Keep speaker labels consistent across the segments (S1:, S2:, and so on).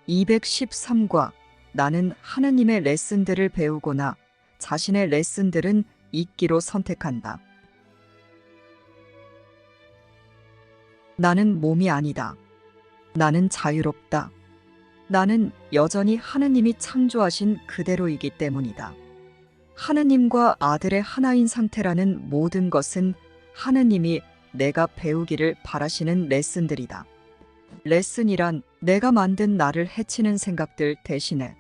S1: 213과 나는 하느님의 레슨들을 배우거나 자신의 레슨들은 잊기로 선택한다. 나는 몸이 아니다. 나는 자유롭다. 나는 여전히 하느님이 창조하신 그대로이기 때문이다. 하느님과 아들의 하나인 상태라는 모든 것은 하느님이 내가 배우기를 바라시는 레슨들이다. 레슨이란 내가 만든 나를 해치는 생각들 대신에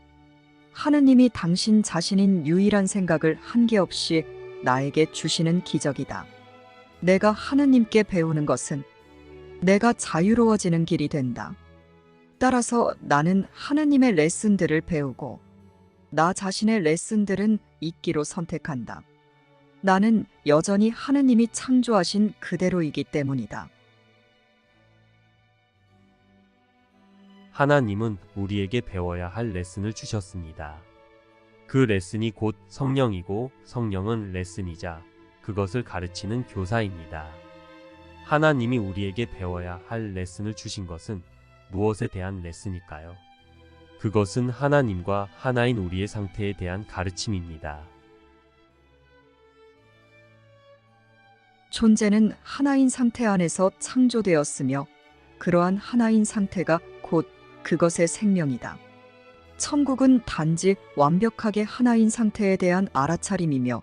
S1: 하느님이 당신 자신인 유일한 생각을 한계없이 나에게 주시는 기적이다. 내가 하느님께 배우는 것은 내가 자유로워지는 길이 된다. 따라서 나는 하느님의 레슨들을 배우고 나 자신의 레슨들은 잊기로 선택한다. 나는 여전히 하느님이 창조하신 그대로이기 때문이다.
S2: 하나님은 우리에게 배워야 할 레슨을 주셨습니다. 그 레슨이 곧 성령이고 성령은 레슨이자 그것을 가르치는 교사입니다. 하나님이 우리에게 배워야 할 레슨을 주신 것은 무엇에 대한 레슨일까요? 그것은 하나님과 하나인 우리의 상태에 대한 가르침입니다.
S1: 존재는 하나인 상태 안에서 창조되었으며 그러한 하나인 상태가 곧 그것의 생명이다. 천국은 단지 완벽하게 하나인 상태에 대한 알아차림이며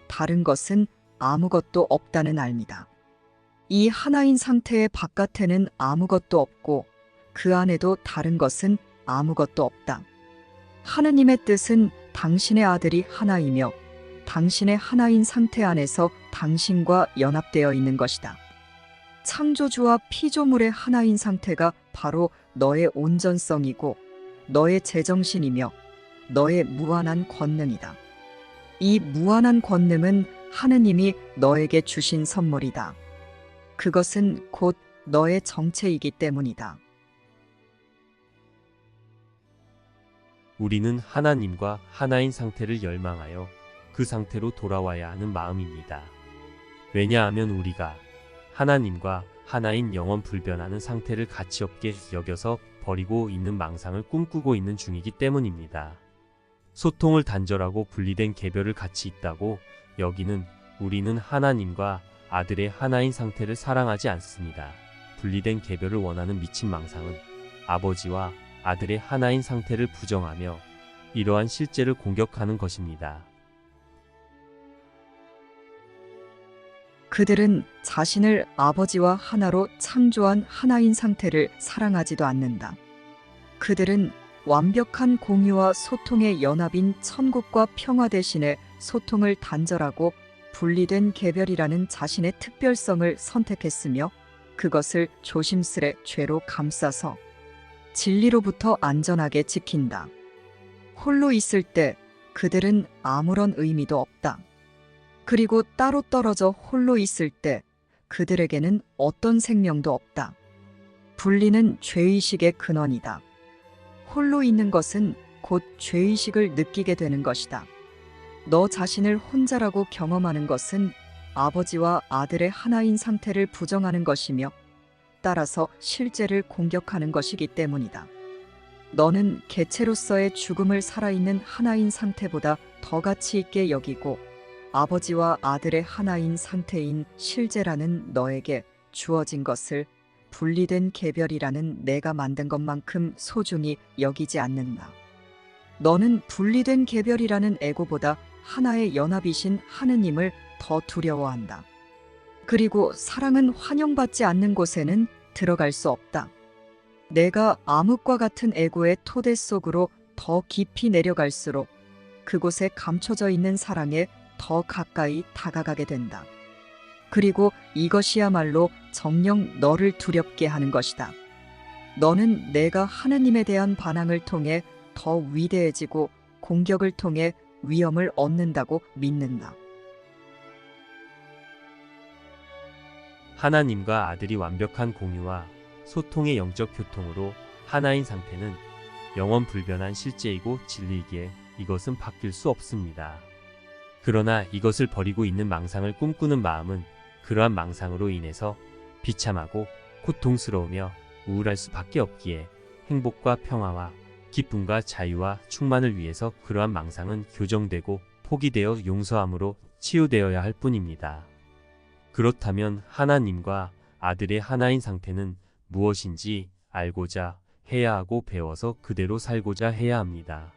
S1: 다른 것은 아무것도 없다는 알미다. 이 하나인 상태의 바깥에는 아무것도 없고 그 안에도 다른 것은 아무것도 없다. 하느님의 뜻은 당신의 아들이 하나이며 당신의 하나인 상태 안에서 당신과 연합되어 있는 것이다. 창조주와 피조물의 하나인 상태가 바로 너의 온전성이고 너의 제정신이며 너의 무한한 권능이다. 이 무한한 권능은 하느님이 너에게 주신 선물이다. 그것은 곧 너의 정체이기 때문이다.
S2: 우리는 하나님과 하나인 상태를 열망하여 그 상태로 돌아와야 하는 마음입니다. 왜냐하면 우리가 하나님과 하나인 영원 불변하는 상태를 가치없게 여겨서 버리고 있는 망상을 꿈꾸고 있는 중이기 때문입니다. 소통을 단절하고 분리된 개별을 가치 있다고 여기는 우리는 하나님과 아들의 하나인 상태를 사랑하지 않습니다. 분리된 개별을 원하는 미친 망상은 아버지와 아들의 하나인 상태를 부정하며 이러한 실제를 공격하는 것입니다.
S1: 그들은 자신을 아버지와 하나로 창조한 하나인 상태를 사랑하지도 않는다. 그들은 완벽한 공유와 소통의 연합인 천국과 평화 대신에 소통을 단절하고 분리된 개별이라는 자신의 특별성을 선택했으며 그것을 조심스레 죄로 감싸서 진리로부터 안전하게 지킨다. 홀로 있을 때 그들은 아무런 의미도 없다. 그리고 따로 떨어져 홀로 있을 때 그들에게는 어떤 생명도 없다. 분리는 죄의식의 근원이다. 홀로 있는 것은 곧 죄의식을 느끼게 되는 것이다. 너 자신을 혼자라고 경험하는 것은 아버지와 아들의 하나인 상태를 부정하는 것이며 따라서 실제를 공격하는 것이기 때문이다. 너는 개체로서의 죽음을 살아있는 하나인 상태보다 더 가치 있게 여기고 아버지와 아들의 하나인 상태인 실제라는 너에게 주어진 것을 분리된 개별이라는 내가 만든 것만큼 소중히 여기지 않는다. 너는 분리된 개별이라는 에고보다 하나의 연합이신 하느님을 더 두려워한다. 그리고 사랑은 환영받지 않는 곳에는 들어갈 수 없다. 내가 암흑과 같은 에고의 토대 속으로 더 깊이 내려갈수록 그곳에 감춰져 있는 사랑에 더 가까이 다가가게 된다. 그리고 이것이야말로 정녕 너를 두렵게 하는 것이다. 너는 내가 하느님에 대한 반항을 통해 더 위대해지고 공격을 통해 위엄을 얻는다고 믿는다.
S2: 하나님과 아들이 완벽한 공유와 소통의 영적 교통으로 하나인 상태는 영원 불변한 실제이고 진리이기에 이것은 바뀔 수 없습니다. 그러나 이것을 버리고 있는 망상을 꿈꾸는 마음은 그러한 망상으로 인해서 비참하고 고통스러우며 우울할 수밖에 없기에 행복과 평화와 기쁨과 자유와 충만을 위해서 그러한 망상은 교정되고 포기되어 용서함으로 치유되어야 할 뿐입니다. 그렇다면 하나님과 아들의 하나인 상태는 무엇인지 알고자 해야 하고 배워서 그대로 살고자 해야 합니다.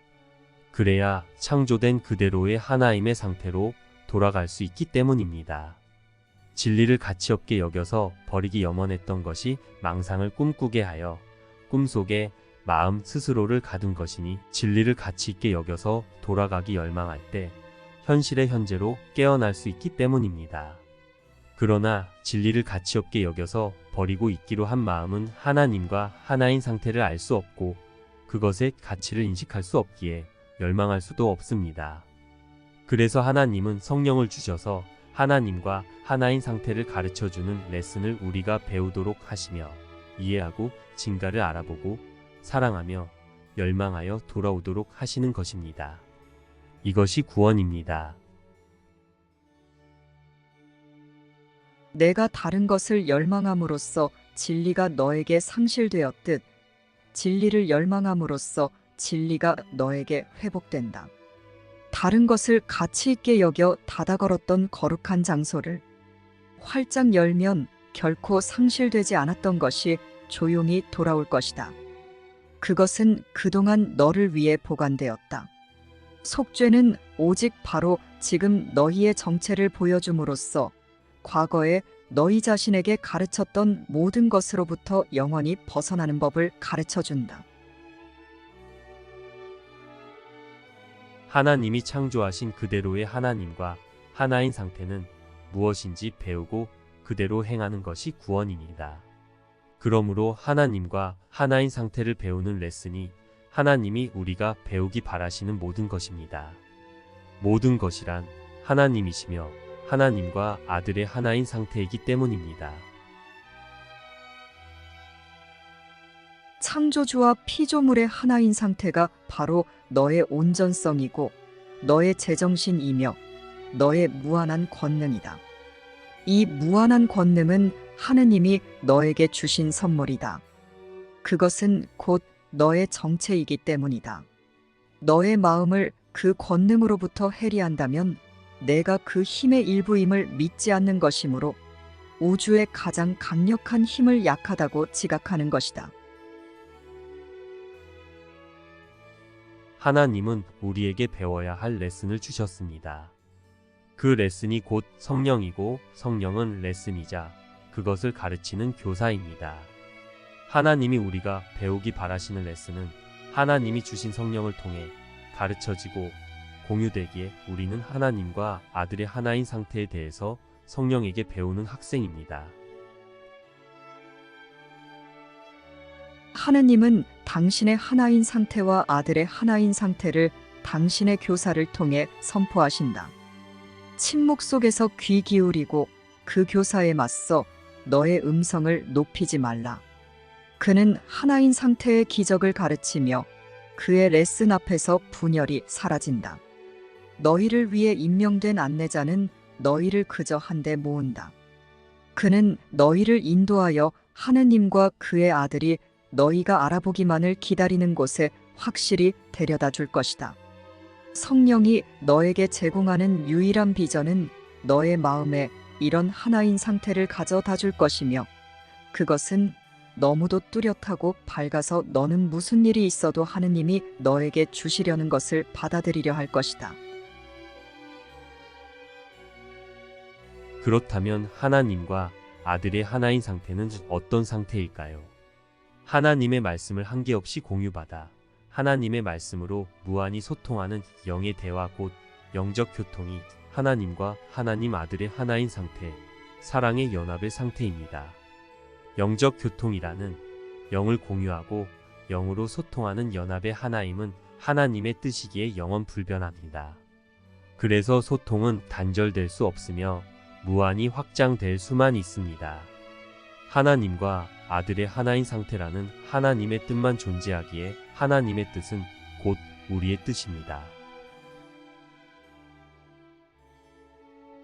S2: 그래야 창조된 그대로의 하나임의 상태로 돌아갈 수 있기 때문입니다. 진리를 가치없게 여겨서 버리기 염원했던 것이 망상을 꿈꾸게 하여 꿈속에 마음 스스로를 가둔 것이니, 진리를 가치 있게 여겨서 돌아가기 열망할 때 현실의 현재로 깨어날 수 있기 때문입니다. 그러나 진리를 가치 없게 여겨서 버리고 있기로 한 마음은 하나님과 하나인 상태를 알 수 없고 그것의 가치를 인식할 수 없기에 열망할 수도 없습니다. 그래서 하나님은 성령을 주셔서 하나님과 하나인 상태를 가르쳐주는 레슨을 우리가 배우도록 하시며 이해하고 진가를 알아보고 사랑하며 열망하여 돌아오도록 하시는 것입니다. 이것이 구원입니다.
S1: 내가 다른 것을 열망함으로써 진리가 너에게 상실되었듯 진리를 열망함으로써 진리가 너에게 회복된다. 다른 것을 가치 있게 여겨 닫아 걸었던 거룩한 장소를 활짝 열면 결코 상실되지 않았던 것이 조용히 돌아올 것이다. 그것은 그동안 너를 위해 보관되었다. 속죄는 오직 바로 지금 너희의 정체를 보여줌으로써 과거에 너희 자신에게 가르쳤던 모든 것으로부터 영원히 벗어나는 법을 가르쳐준다.
S2: 하나님이 창조하신 그대로의 하나님과 하나인 상태는 무엇인지 배우고 그대로 행하는 것이 구원입니다. 그러므로 하나님과 하나인 상태를 배우는 레슨이 하나님이 우리가 배우기 바라시는 모든 것입니다. 모든 것이란 하나님이시며 하나님과 아들의 하나인 상태이기 때문입니다.
S1: 창조주와 피조물의 하나인 상태가 바로 너의 온전성이고 너의 제정신이며 너의 무한한 권능이다. 이 무한한 권능은 하느님이 너에게 주신 선물이다. 그것은 곧 너의 정체이기 때문이다. 너의 마음을 그 권능으로부터 해리한다면 내가 그 힘의 일부임을 믿지 않는 것이므로 우주의 가장 강력한 힘을 약하다고 지각하는 것이다.
S2: 하나님은 우리에게 배워야 할 레슨을 주셨습니다. 그 레슨이 곧 성령이고 성령은 레슨이자 그것을 가르치는 교사입니다. 하나님이 우리가 배우기 바라시는 레슨은 하나님이 주신 성령을 통해 가르쳐지고 공유되기에 우리는 하나님과 아들의 하나인 상태에 대해서 성령에게 배우는 학생입니다.
S1: 하느님은 당신의 하나인 상태와 아들의 하나인 상태를 당신의 교사를 통해 선포하신다. 침묵 속에서 귀 기울이고 그 교사에 맞서 너의 음성을 높이지 말라. 그는 하나인 상태의 기적을 가르치며 그의 레슨 앞에서 분열이 사라진다. 너희를 위해 임명된 안내자는 너희를 그저 한데 모은다. 그는 너희를 인도하여 하느님과 그의 아들이 너희가 알아보기만을 기다리는 곳에 확실히 데려다 줄 것이다. 성령이 너에게 제공하는 유일한 비전은 너의 마음에 이런 하나인 상태를 가져다 줄 것이며 그것은 너무도 뚜렷하고 밝아서 너는 무슨 일이 있어도 하느님이 너에게 주시려는 것을 받아들이려 할 것이다.
S2: 그렇다면 하나님과 아들의 하나인 상태는 어떤 상태일까요? 하나님의 말씀을 한계없이 공유받아 하나님의 말씀으로 무한히 소통하는 영의 대화 곧 영적 교통이 하나님과 하나님 아들의 하나인 상태, 사랑의 연합의 상태입니다. 영적 교통이라는 영을 공유하고 영으로 소통하는 연합의 하나임은 하나님의 뜻이기에 영원 불변합니다. 그래서 소통은 단절될 수 없으며 무한히 확장될 수만 있습니다. 하나님과 아들의 하나인 상태라는 하나님의 뜻만 존재하기에 하나님의 뜻은 곧 우리의 뜻입니다.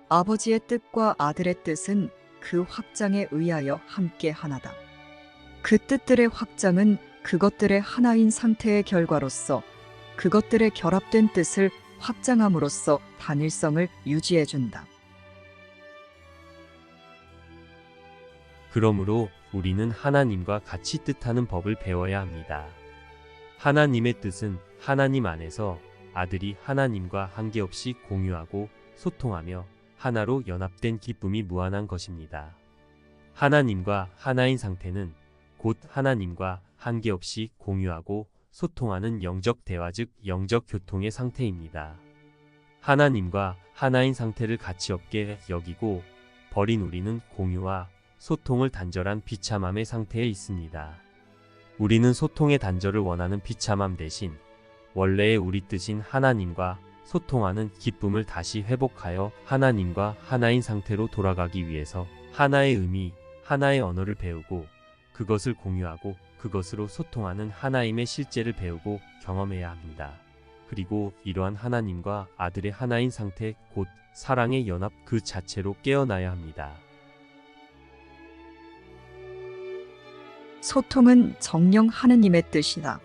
S1: 아버지의 뜻과 아들의 뜻은 그 확장에 의하여 함께 하나다. 그 뜻들의 확장은 그것들의 하나인 상태의 결과로서 그것들의 결합된 뜻을 확장함으로써 단일성을 유지해준다.
S2: 그러므로 우리는 하나님과 같이 뜻하는 법을 배워야 합니다. 하나님의 뜻은 하나님 안에서 아들이 하나님과 한계없이 공유하고 소통하며 하나로 연합된 기쁨이 무한한 것입니다. 하나님과 하나인 상태는 곧 하나님과 한계없이 공유하고 소통하는 영적 대화 즉 영적 교통의 상태입니다. 하나님과 하나인 상태를 가치 없게 여기고 버린 우리는 공유와 소통을 단절한 비참함의 상태에 있습니다. 우리는 소통의 단절을 원하는 비참함 대신 원래의 우리 뜻인 하나님과 소통하는 기쁨을 다시 회복하여 하나님과 하나인 상태로 돌아가기 위해서 하나의 의미, 하나의 언어를 배우고 그것을 공유하고 그것으로 소통하는 하나임의 실제를 배우고 경험해야 합니다. 그리고 이러한 하나님과 아들의 하나인 상태 곧 사랑의 연합 그 자체로 깨어나야 합니다.
S1: 소통은 정령 하느님의 뜻이다.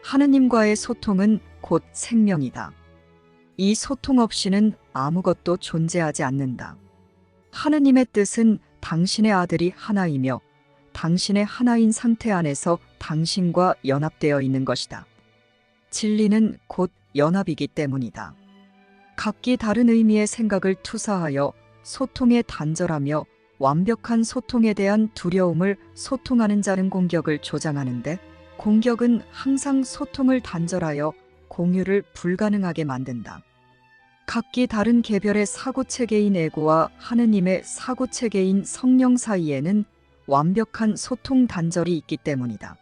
S1: 하느님과의 소통은 곧 생명이다. 이 소통 없이는 아무것도 존재하지 않는다. 하느님의 뜻은 당신의 아들이 하나이며 당신의 하나인 상태 안에서 당신과 연합되어 있는 것이다. 진리는 곧 연합이기 때문이다. 각기 다른 의미의 생각을 투사하여 소통에 단절하며 완벽한 소통에 대한 두려움을 소통하는 자는 공격을 조장하는데 공격은 항상 소통을 단절하여 공유를 불가능하게 만든다. 각기 다른 개별의 사고체계인 에고와 하느님의 사고체계인 성령 사이에는 완벽한 소통 단절이 있기 때문이다.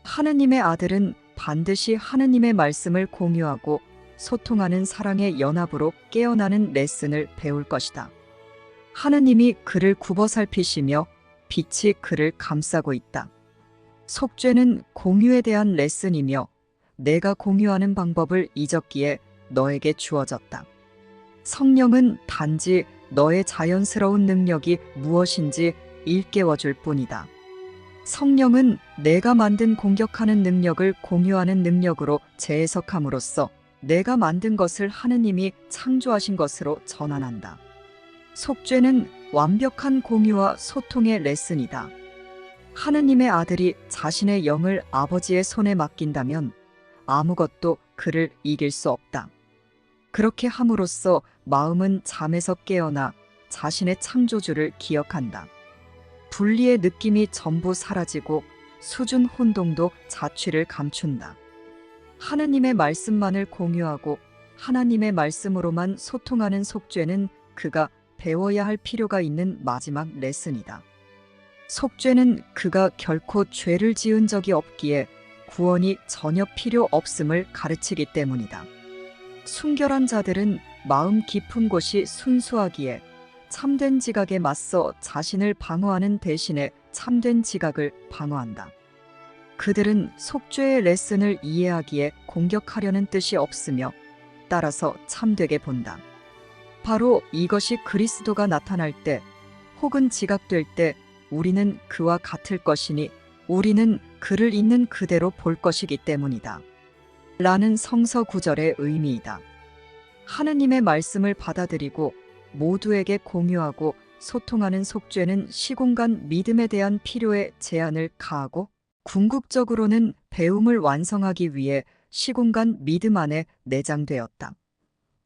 S1: 하느님의 아들은 반드시 하느님의 말씀을 공유하고 소통하는 사랑의 연합으로 깨어나는 레슨을 배울 것이다. 하느님이 그를 굽어 살피시며 빛이 그를 감싸고 있다. 속죄는 공유에 대한 레슨이며 내가 공유하는 방법을 잊었기에 너에게 주어졌다. 성령은 단지 너의 자연스러운 능력이 무엇인지 일깨워줄 뿐이다. 성령은 내가 만든 공격하는 능력을 공유하는 능력으로 재해석함으로써 내가 만든 것을 하느님이 창조하신 것으로 전환한다. 속죄는 완벽한 공유와 소통의 레슨이다. 하느님의 아들이 자신의 영을 아버지의 손에 맡긴다면 아무것도 그를 이길 수 없다. 그렇게 함으로써 마음은 잠에서 깨어나 자신의 창조주를 기억한다. 분리의 느낌이 전부 사라지고 수준 혼동도 자취를 감춘다. 하느님의 말씀만을 공유하고 하나님의 말씀으로만 소통하는 속죄는 그가 배워야 할 필요가 있는 마지막 레슨이다. 속죄는 그가 결코 죄를 지은 적이 없기에 구원이 전혀 필요 없음을 가르치기 때문이다. 순결한 자들은 마음 깊은 곳이 순수하기에 참된 지각에 맞서 자신을 방어하는 대신에 참된 지각을 방어한다. 그들은 속죄의 레슨을 이해하기에 공격하려는 뜻이 없으며 따라서 참되게 본다. 바로 이것이 그리스도가 나타날 때 혹은 지각될 때 우리는 그와 같을 것이니 우리는 그를 있는 그대로 볼 것이기 때문이다. 라는 성서 구절의 의미이다. 하느님의 말씀을 받아들이고 모두에게 공유하고 소통하는 속죄는 시공간 믿음에 대한 필요에 제한을 가하고 궁극적으로는 배움을 완성하기 위해 시공간 믿음 안에 내장되었다.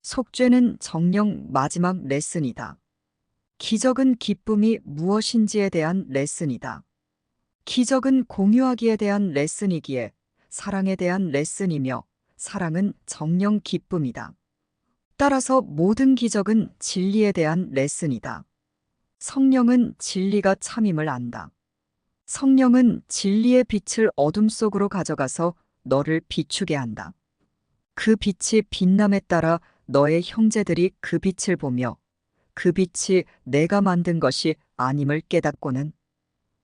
S1: 속죄는 정령 마지막 레슨이다. 기적은 기쁨이 무엇인지에 대한 레슨이다. 기적은 공유하기에 대한 레슨이기에 사랑에 대한 레슨이며 사랑은 정령 기쁨이다. 따라서 모든 기적은 진리에 대한 레슨이다. 성령은 진리가 참임을 안다. 성령은 진리의 빛을 어둠 속으로 가져가서 너를 비추게 한다. 그 빛이 빛남에 따라 너의 형제들이 그 빛을 보며 그 빛이 내가 만든 것이 아님을 깨닫고는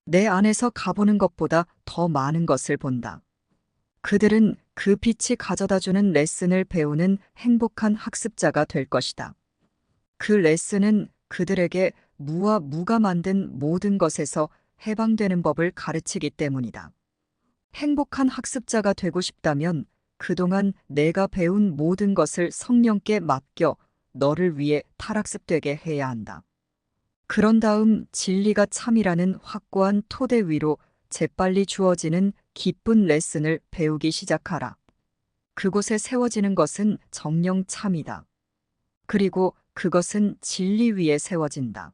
S1: 내 안에서 가보는 것보다 더 많은 것을 본다. 그들은 그 빛이 가져다주는 레슨을 배우는 행복한 학습자가 될 것이다. 그 레슨은 그들에게 무와 무가 만든 모든 것에서 해방되는 법을 가르치기 때문이다. 행복한 학습자가 되고 싶다면 그동안 내가 배운 모든 것을 성령께 맡겨 너를 위해 탈학습되게 해야 한다. 그런 다음 진리가 참이라는 확고한 토대 위로 재빨리 주어지는 기쁜 레슨을 배우기 시작하라. 그곳에 세워지는 것은 정령 참이다. 그리고 그것은 진리 위에 세워진다.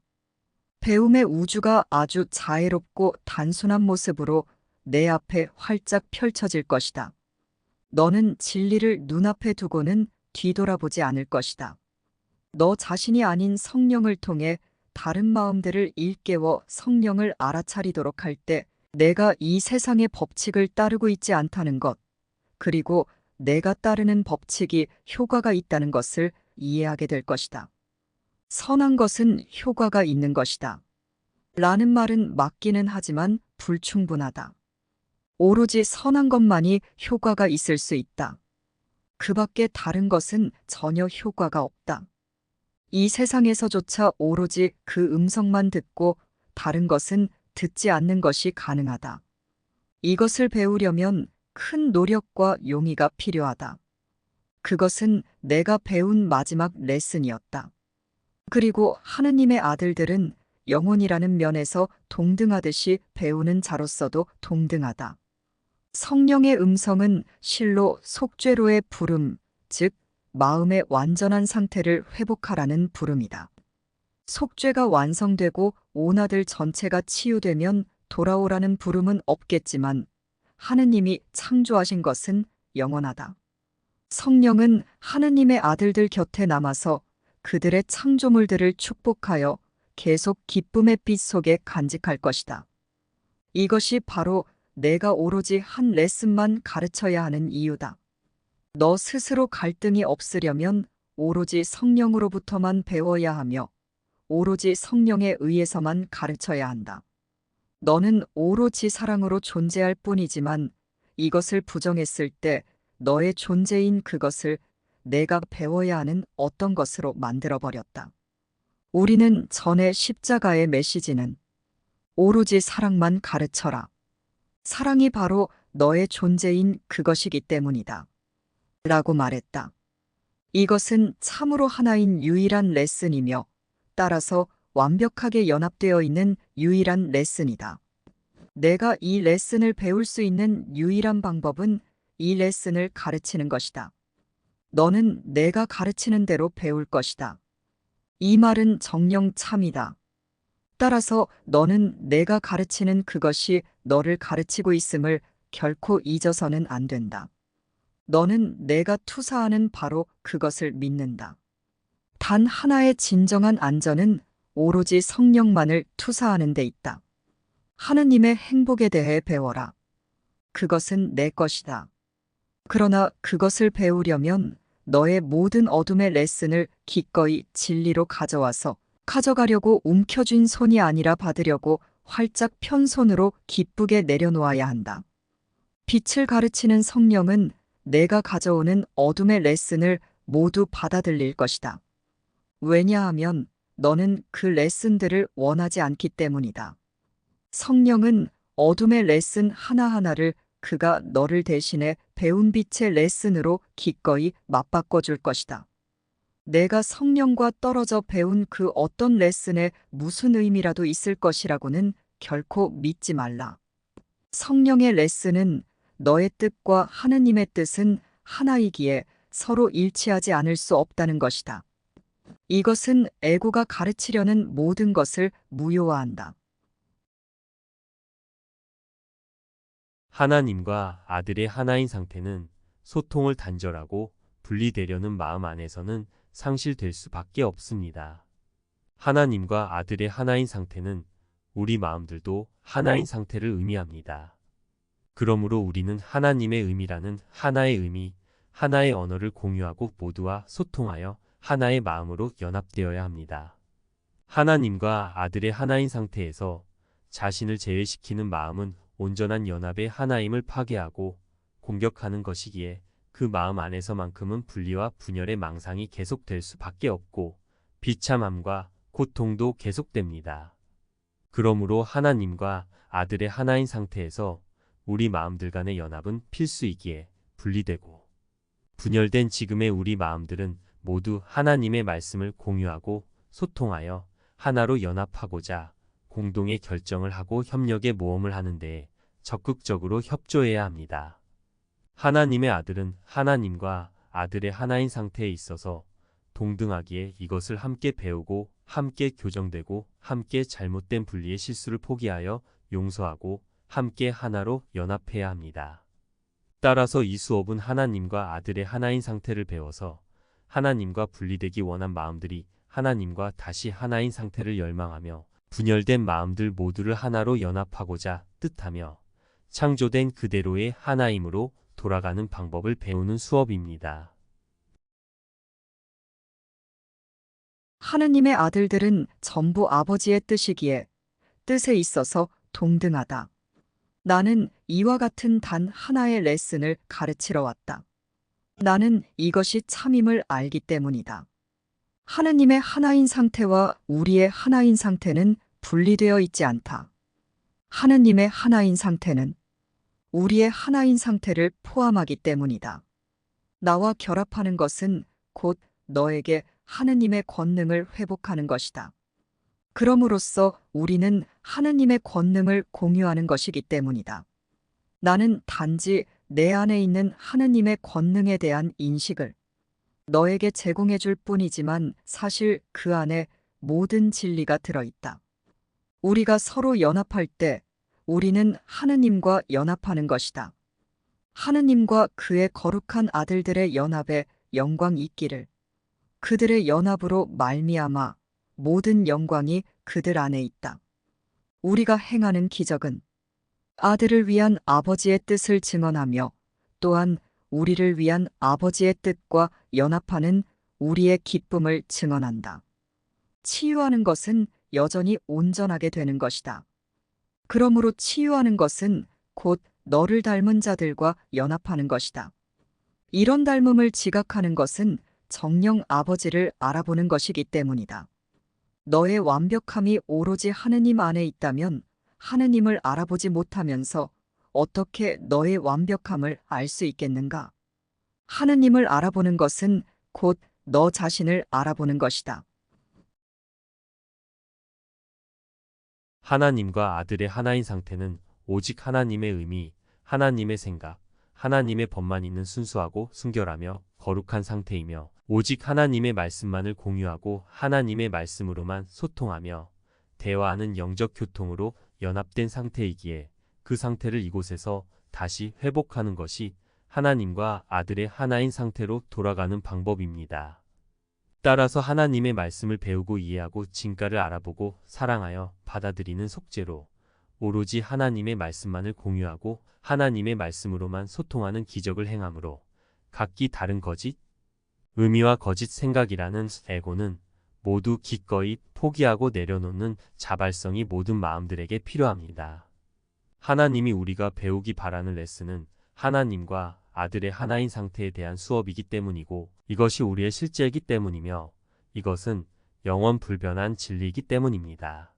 S1: 배움의 우주가 아주 자애롭고 단순한 모습으로 내 앞에 활짝 펼쳐질 것이다. 너는 진리를 눈앞에 두고는 뒤돌아보지 않을 것이다. 너 자신이 아닌 성령을 통해 다른 마음들을 일깨워 성령을 알아차리도록 할 때 내가 이 세상의 법칙을 따르고 있지 않다는 것, 그리고 내가 따르는 법칙이 효과가 있다는 것을 이해하게 될 것이다. 선한 것은 효과가 있는 것이다. 라는 말은 맞기는 하지만 불충분하다. 오로지 선한 것만이 효과가 있을 수 있다. 그 밖에 다른 것은 전혀 효과가 없다. 이 세상에서조차 오로지 그 음성만 듣고 다른 것은 듣지 않는 것이 가능하다. 이것을 배우려면 큰 노력과 용의가 필요하다. 그것은 내가 배운 마지막 레슨이었다. 그리고 하느님의 아들들은 영혼이라는 면에서 동등하듯이 배우는 자로서도 동등하다. 성령의 음성은 실로 속죄로의 부름, 즉 마음의 완전한 상태를 회복하라는 부름이다. 속죄가 완성되고 오나들 전체가 치유되면 돌아오라는 부름은 없겠지만 하느님이 창조하신 것은 영원하다. 성령은 하느님의 아들들 곁에 남아서 그들의 창조물들을 축복하여 계속 기쁨의 빛 속에 간직할 것이다. 이것이 바로 내가 오로지 한 레슨만 가르쳐야 하는 이유다. 너 스스로 갈등이 없으려면 오로지 성령으로부터만 배워야 하며 오로지 성령에 의해서만 가르쳐야 한다. 너는 오로지 사랑으로 존재할 뿐이지만 이것을 부정했을 때 너의 존재인 그것을 내가 배워야 하는 어떤 것으로 만들어버렸다. 우리는 전에 십자가의 메시지는 오로지 사랑만 가르쳐라. 사랑이 바로 너의 존재인 그것이기 때문이다. 라고 말했다. 이것은 참으로 하나인 유일한 레슨이며 따라서 완벽하게 연합되어 있는 유일한 레슨이다. 내가 이 레슨을 배울 수 있는 유일한 방법은 이 레슨을 가르치는 것이다. 너는 내가 가르치는 대로 배울 것이다. 이 말은 정령 참이다. 따라서 너는 내가 가르치는 그것이 너를 가르치고 있음을 결코 잊어서는 안 된다. 너는 내가 투사하는 바로 그것을 믿는다. 단 하나의 진정한 안전은 오로지 성령만을 투사하는 데 있다. 하느님의 행복에 대해 배워라. 그것은 내 것이다. 그러나 그것을 배우려면 너의 모든 어둠의 레슨을 기꺼이 진리로 가져가려고 움켜쥔 손이 아니라 받으려고 활짝 편 손으로 기쁘게 내려놓아야 한다. 빛을 가르치는 성령은 내가 가져오는 어둠의 레슨을 모두 받아들일 것이다. 왜냐하면 너는 그 레슨들을 원하지 않기 때문이다. 성령은 어둠의 레슨 하나하나를 그가 너를 대신해 배운 빛의 레슨으로 기꺼이 맞바꿔 줄 것이다. 내가 성령과 떨어져 배운 그 어떤 레슨에 무슨 의미라도 있을 것이라고는 결코 믿지 말라. 성령의 레슨은 너의 뜻과 하느님의 뜻은 하나이기에 서로 일치하지 않을 수 없다는 것이다. 이것은 에고가 가르치려는 모든 것을 무효화한다.
S2: 하나님과 아들의 하나인 상태는 소통을 단절하고 분리되려는 마음 안에서는 상실될 수밖에 없습니다. 하나님과 아들의 하나인 상태는 우리 마음들도 하나인 상태를 의미합니다. 그러므로 우리는 하나님의 의미라는 하나의 의미, 하나의 언어를 공유하고 모두와 소통하여 하나의 마음으로 연합되어야 합니다. 하나님과 아들의 하나인 상태에서 자신을 제외시키는 마음은 온전한 연합의 하나임을 파괴하고 공격하는 것이기에 그 마음 안에서만큼은 분리와 분열의 망상이 계속될 수밖에 없고 비참함과 고통도 계속됩니다. 그러므로 하나님과 아들의 하나인 상태에서 우리 마음들 간의 연합은 필수이기에 분리되고 분열된 지금의 우리 마음들은 모두 하나님의 말씀을 공유하고 소통하여 하나로 연합하고자 공동의 결정을 하고 협력의 모험을 하는 데 적극적으로 협조해야 합니다. 하나님의 아들은 하나님과 아들의 하나인 상태에 있어서 동등하기에 이것을 함께 배우고 함께 교정되고 함께 잘못된 분리의 실수를 포기하여 용서하고 함께 하나로 연합해야 합니다. 따라서 이 수업은 하나님과 아들의 하나인 상태를 배워서 하나님과 분리되기 원한 마음들이 하나님과 다시 하나인 상태를 열망하며 분열된 마음들 모두를 하나로 연합하고자 뜻하며 창조된 그대로의 하나임으로 돌아가는 방법을 배우는 수업입니다.
S1: 하느님의 아들들은 전부 아버지의 뜻이기에 뜻에 있어서 동등하다. 나는 이와 같은 단 하나의 레슨을 가르치러 왔다. 나는 이것이 참임을 알기 때문이다. 하느님의 하나인 상태와 우리의 하나인 상태는 분리되어 있지 않다. 하느님의 하나인 상태는 우리의 하나인 상태를 포함하기 때문이다. 나와 결합하는 것은 곧 너에게 하느님의 권능을 회복하는 것이다. 그럼으로써 우리는 하느님의 권능을 공유하는 것이기 때문이다. 나는 단지 내 안에 있는 하느님의 권능에 대한 인식을 너에게 제공해 줄 뿐이지만 사실 그 안에 모든 진리가 들어있다. 우리가 서로 연합할 때 우리는 하느님과 연합하는 것이다. 하느님과 그의 거룩한 아들들의 연합에 영광이 있기를. 그들의 연합으로 말미암아 모든 영광이 그들 안에 있다. 우리가 행하는 기적은 아들을 위한 아버지의 뜻을 증언하며 또한 우리를 위한 아버지의 뜻과 연합하는 우리의 기쁨을 증언한다. 치유하는 것은 여전히 온전하게 되는 것이다. 그러므로 치유하는 것은 곧 너를 닮은 자들과 연합하는 것이다. 이런 닮음을 지각하는 것은 정녕 아버지를 알아보는 것이기 때문이다. 너의 완벽함이 오로지 하느님 안에 있다면 하느님을 알아보지 못하면서 어떻게 너의 완벽함을 알 수 있겠는가? 하느님을 알아보는 것은 곧 너 자신을 알아보는 것이다.
S2: 하나님과 아들의 하나인 상태는 오직 하나님의 의미, 하나님의 생각, 하나님의 법만 있는 순수하고 순결하며 거룩한 상태이며 오직 하나님의 말씀만을 공유하고 하나님의 말씀으로만 소통하며 대화하는 영적 교통으로 연합된 상태이기에 그 상태를 이곳에서 다시 회복하는 것이 하나님과 아들의 하나인 상태로 돌아가는 방법입니다. 따라서 하나님의 말씀을 배우고 이해하고 진가를 알아보고 사랑하여 받아들이는 속죄로 오로지 하나님의 말씀만을 공유하고 하나님의 말씀으로만 소통하는 기적을 행함으로 각기 다른 거짓, 의미와 거짓 생각이라는 에고는 모두 기꺼이 포기하고 내려놓는 자발성이 모든 마음들에게 필요합니다. 하나님이 우리가 배우기 바라는 레슨은 하나님과 아들의 하나인 상태에 대한 수업이기 때문이고 이것이 우리의 실제이기 때문이며 이것은 영원 불변한 진리이기 때문입니다.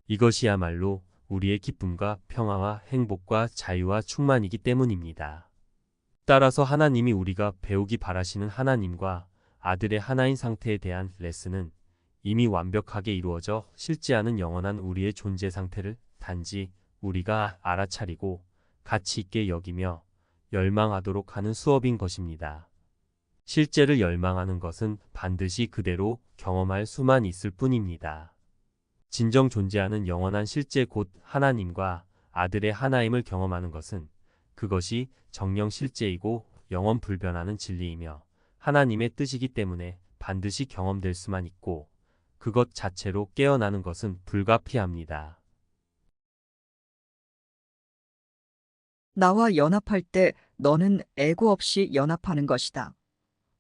S2: 이것이야말로 우리의 기쁨과 평화와 행복과 자유와 충만이기 때문입니다. 따라서 하나님이 우리가 배우기 바라시는 하나님과 아들의 하나인 상태에 대한 레슨은 이미 완벽하게 이루어져 실제하는 영원한 우리의 존재 상태를 단지 우리가 알아차리고 가치 있게 여기며 열망하도록 하는 수업인 것입니다. 실제를 열망하는 것은 반드시 그대로 경험할 수만 있을 뿐입니다. 진정 존재하는 영원한 실제 곧 하나님과 아들의 하나임을 경험하는 것은 그것이 정령 실제이고 영원 불변하는 진리이며 하나님의 뜻이기 때문에 반드시 경험될 수만 있고 그것 자체로 깨어나는 것은 불가피합니다.
S1: 나와 연합할 때 너는 애고 없이 연합하는 것이다.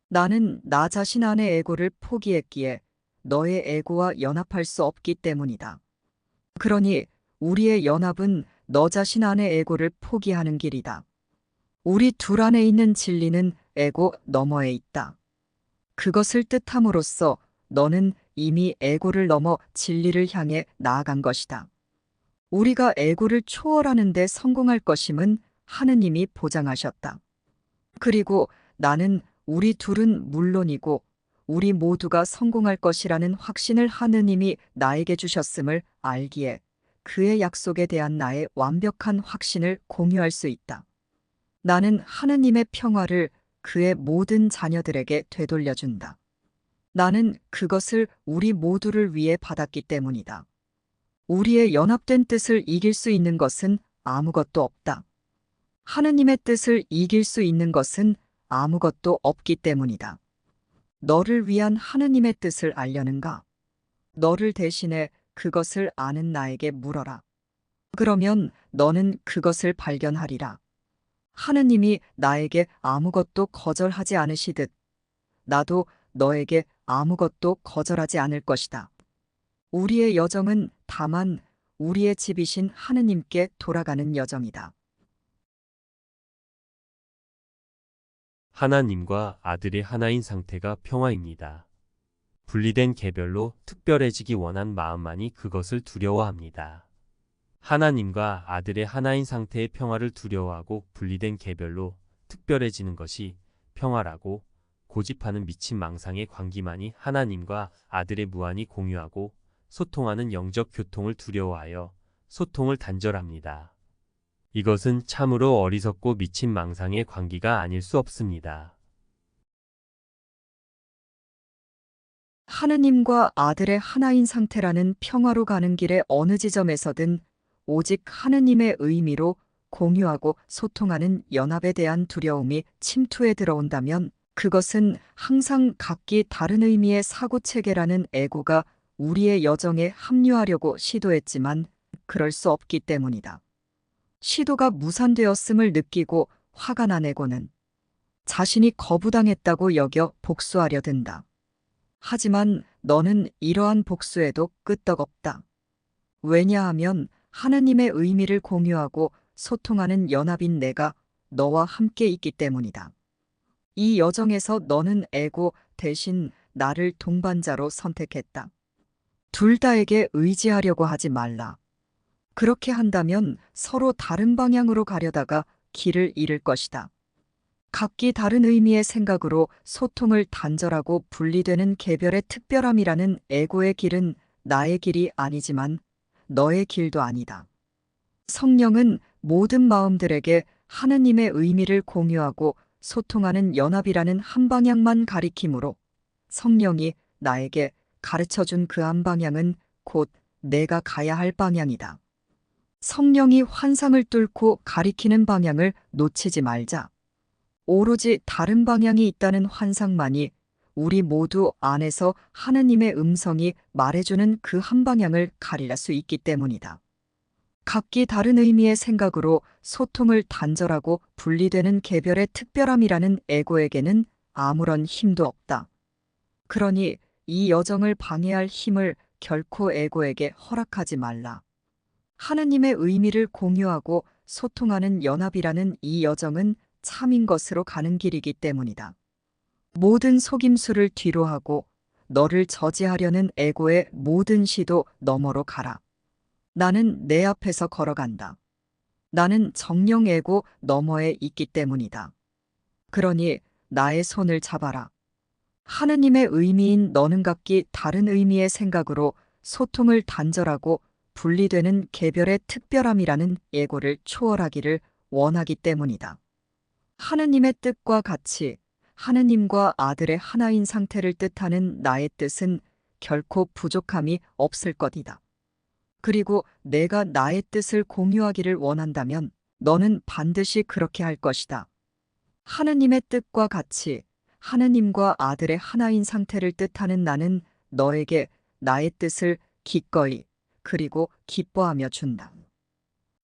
S1: 나는 나 자신 안의 애고를 포기했기에 너의 애고와 연합할 수 없기 때문이다. 그러니 우리의 연합은 너 자신 안의 애고를 포기하는 길이다. 우리 둘 안에 있는 진리는 애고 너머에 있다. 그것을 뜻함으로써 너는 이미 애고를 넘어 진리를 향해 나아간 것이다. 우리가 에고를 초월하는 데 성공할 것임은 하느님이 보장하셨다. 그리고 나는 우리 둘은 물론이고 우리 모두가 성공할 것이라는 확신을 하느님이 나에게 주셨음을 알기에 그의 약속에 대한 나의 완벽한 확신을 공유할 수 있다. 나는 하느님의 평화를 그의 모든 자녀들에게 되돌려준다. 나는 그것을 우리 모두를 위해 받았기 때문이다. 우리의 연합된 뜻을 이길 수 있는 것은 아무것도 없다. 하느님의 뜻을 이길 수 있는 것은 아무것도 없기 때문이다. 너를 위한 하느님의 뜻을 알려는가? 너를 대신해 그것을 아는 나에게 물어라. 그러면 너는 그것을 발견하리라. 하느님이 나에게 아무것도 거절하지 않으시듯 나도 너에게 아무것도 거절하지 않을 것이다. 우리의 여정은 다만 우리의 집이신 하느님께 돌아가는 여정이다.
S2: 하나님과 아들의 하나인 상태가 평화입니다. 분리된 개별로 특별해지기 원한 마음만이 그것을 두려워합니다. 하나님과 아들의 하나인 상태의 평화를 두려워하고 분리된 개별로 특별해지는 것이 평화라고 고집하는 미친 망상의 광기만이 하나님과 아들의 무한히 공유하고 소통하는 영적 교통을 두려워하여 소통을 단절합니다. 이것은 참으로 어리석고 미친 망상의 광기가 아닐 수 없습니다.
S1: 하느님과 아들의 하나인 상태라는 평화로 가는 길의 어느 지점에서든 오직 하느님의 의미로 공유하고 소통하는 연합에 대한 두려움이 침투해 들어온다면 그것은 항상 각기 다른 의미의 사고체계라는 에고가 우리의 여정에 합류하려고 시도했지만 그럴 수 없기 때문이다. 시도가 무산되었음을 느끼고 화가 난 에고는 자신이 거부당했다고 여겨 복수하려 든다. 하지만 너는 이러한 복수에도 끄떡없다. 왜냐하면 하느님의 의미를 공유하고 소통하는 연합인 내가 너와 함께 있기 때문이다. 이 여정에서 너는 에고 대신 나를 동반자로 선택했다. 둘 다에게 의지하려고 하지 말라. 그렇게 한다면 서로 다른 방향으로 가려다가 길을 잃을 것이다. 각기 다른 의미의 생각으로 소통을 단절하고 분리되는 개별의 특별함이라는 에고의 길은 나의 길이 아니지만 너의 길도 아니다. 성령은 모든 마음들에게 하느님의 의미를 공유하고 소통하는 연합이라는 한 방향만 가리키므로 성령이 나에게 가르쳐준 그 한 방향은 곧 내가 가야 할 방향이다. 성령이 환상을 뚫고 가리키는 방향을 놓치지 말자. 오로지 다른 방향이 있다는 환상만이 우리 모두 안에서 하느님의 음성이 말해주는 그 한 방향을 가릴 수 있기 때문이다. 각기 다른 의미의 생각으로 소통을 단절하고 분리되는 개별의 특별함이라는 에고에게는 아무런 힘도 없다. 그러니 이 여정을 방해할 힘을 결코 에고에게 허락하지 말라. 하느님의 의미를 공유하고 소통하는 연합이라는 이 여정은 참인 것으로 가는 길이기 때문이다. 모든 속임수를 뒤로하고 너를 저지하려는 에고의 모든 시도 너머로 가라. 나는 내 앞에서 걸어간다. 나는 정령 에고 너머에 있기 때문이다. 그러니 나의 손을 잡아라. 하느님의 의미인 너는 각기 다른 의미의 생각으로 소통을 단절하고 분리되는 개별의 특별함이라는 에고를 초월하기를 원하기 때문이다. 하느님의 뜻과 같이 하느님과 아들의 하나인 상태를 뜻하는 나의 뜻은 결코 부족함이 없을 것이다. 그리고 내가 나의 뜻을 공유하기를 원한다면 너는 반드시 그렇게 할 것이다. 하느님의 뜻과 같이 하느님과 아들의 하나인 상태를 뜻하는 나는 너에게 나의 뜻을 기꺼이 그리고 기뻐하며 준다.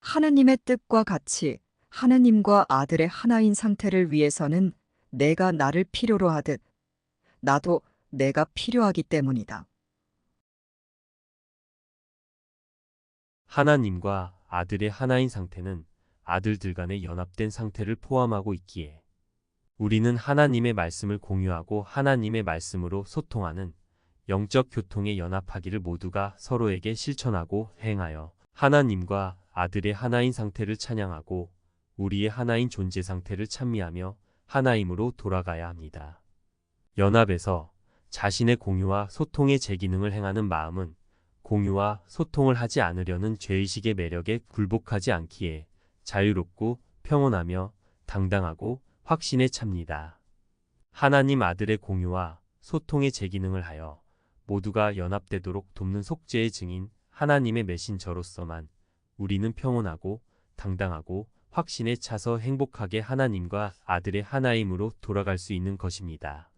S1: 하느님의 뜻과 같이 하느님과 아들의 하나인 상태를 위해서는 내가 나를 필요로 하듯 나도 내가 필요하기 때문이다.
S2: 하나님과 아들의 하나인 상태는 아들들 간의 연합된 상태를 포함하고 있기에 우리는 하나님의 말씀을 공유하고 하나님의 말씀으로 소통하는 영적 교통에 연합하기를 모두가 서로에게 실천하고 행하여 하나님과 아들의 하나인 상태를 찬양하고 우리의 하나인 존재 상태를 찬미하며 하나임으로 돌아가야 합니다. 연합에서 자신의 공유와 소통의 제기능을 행하는 마음은 공유와 소통을 하지 않으려는 죄의식의 매력에 굴복하지 않기에 자유롭고 평온하며 당당하고 확신에 찹니다. 하나님 아들의 공유와 소통의 제기능을 하여 모두가 연합되도록 돕는 속죄의 증인 하나님의 메신저로서만 우리는 평온하고 당당하고 확신에 차서 행복하게 하나님과 아들의 하나임으로 돌아갈 수 있는 것입니다.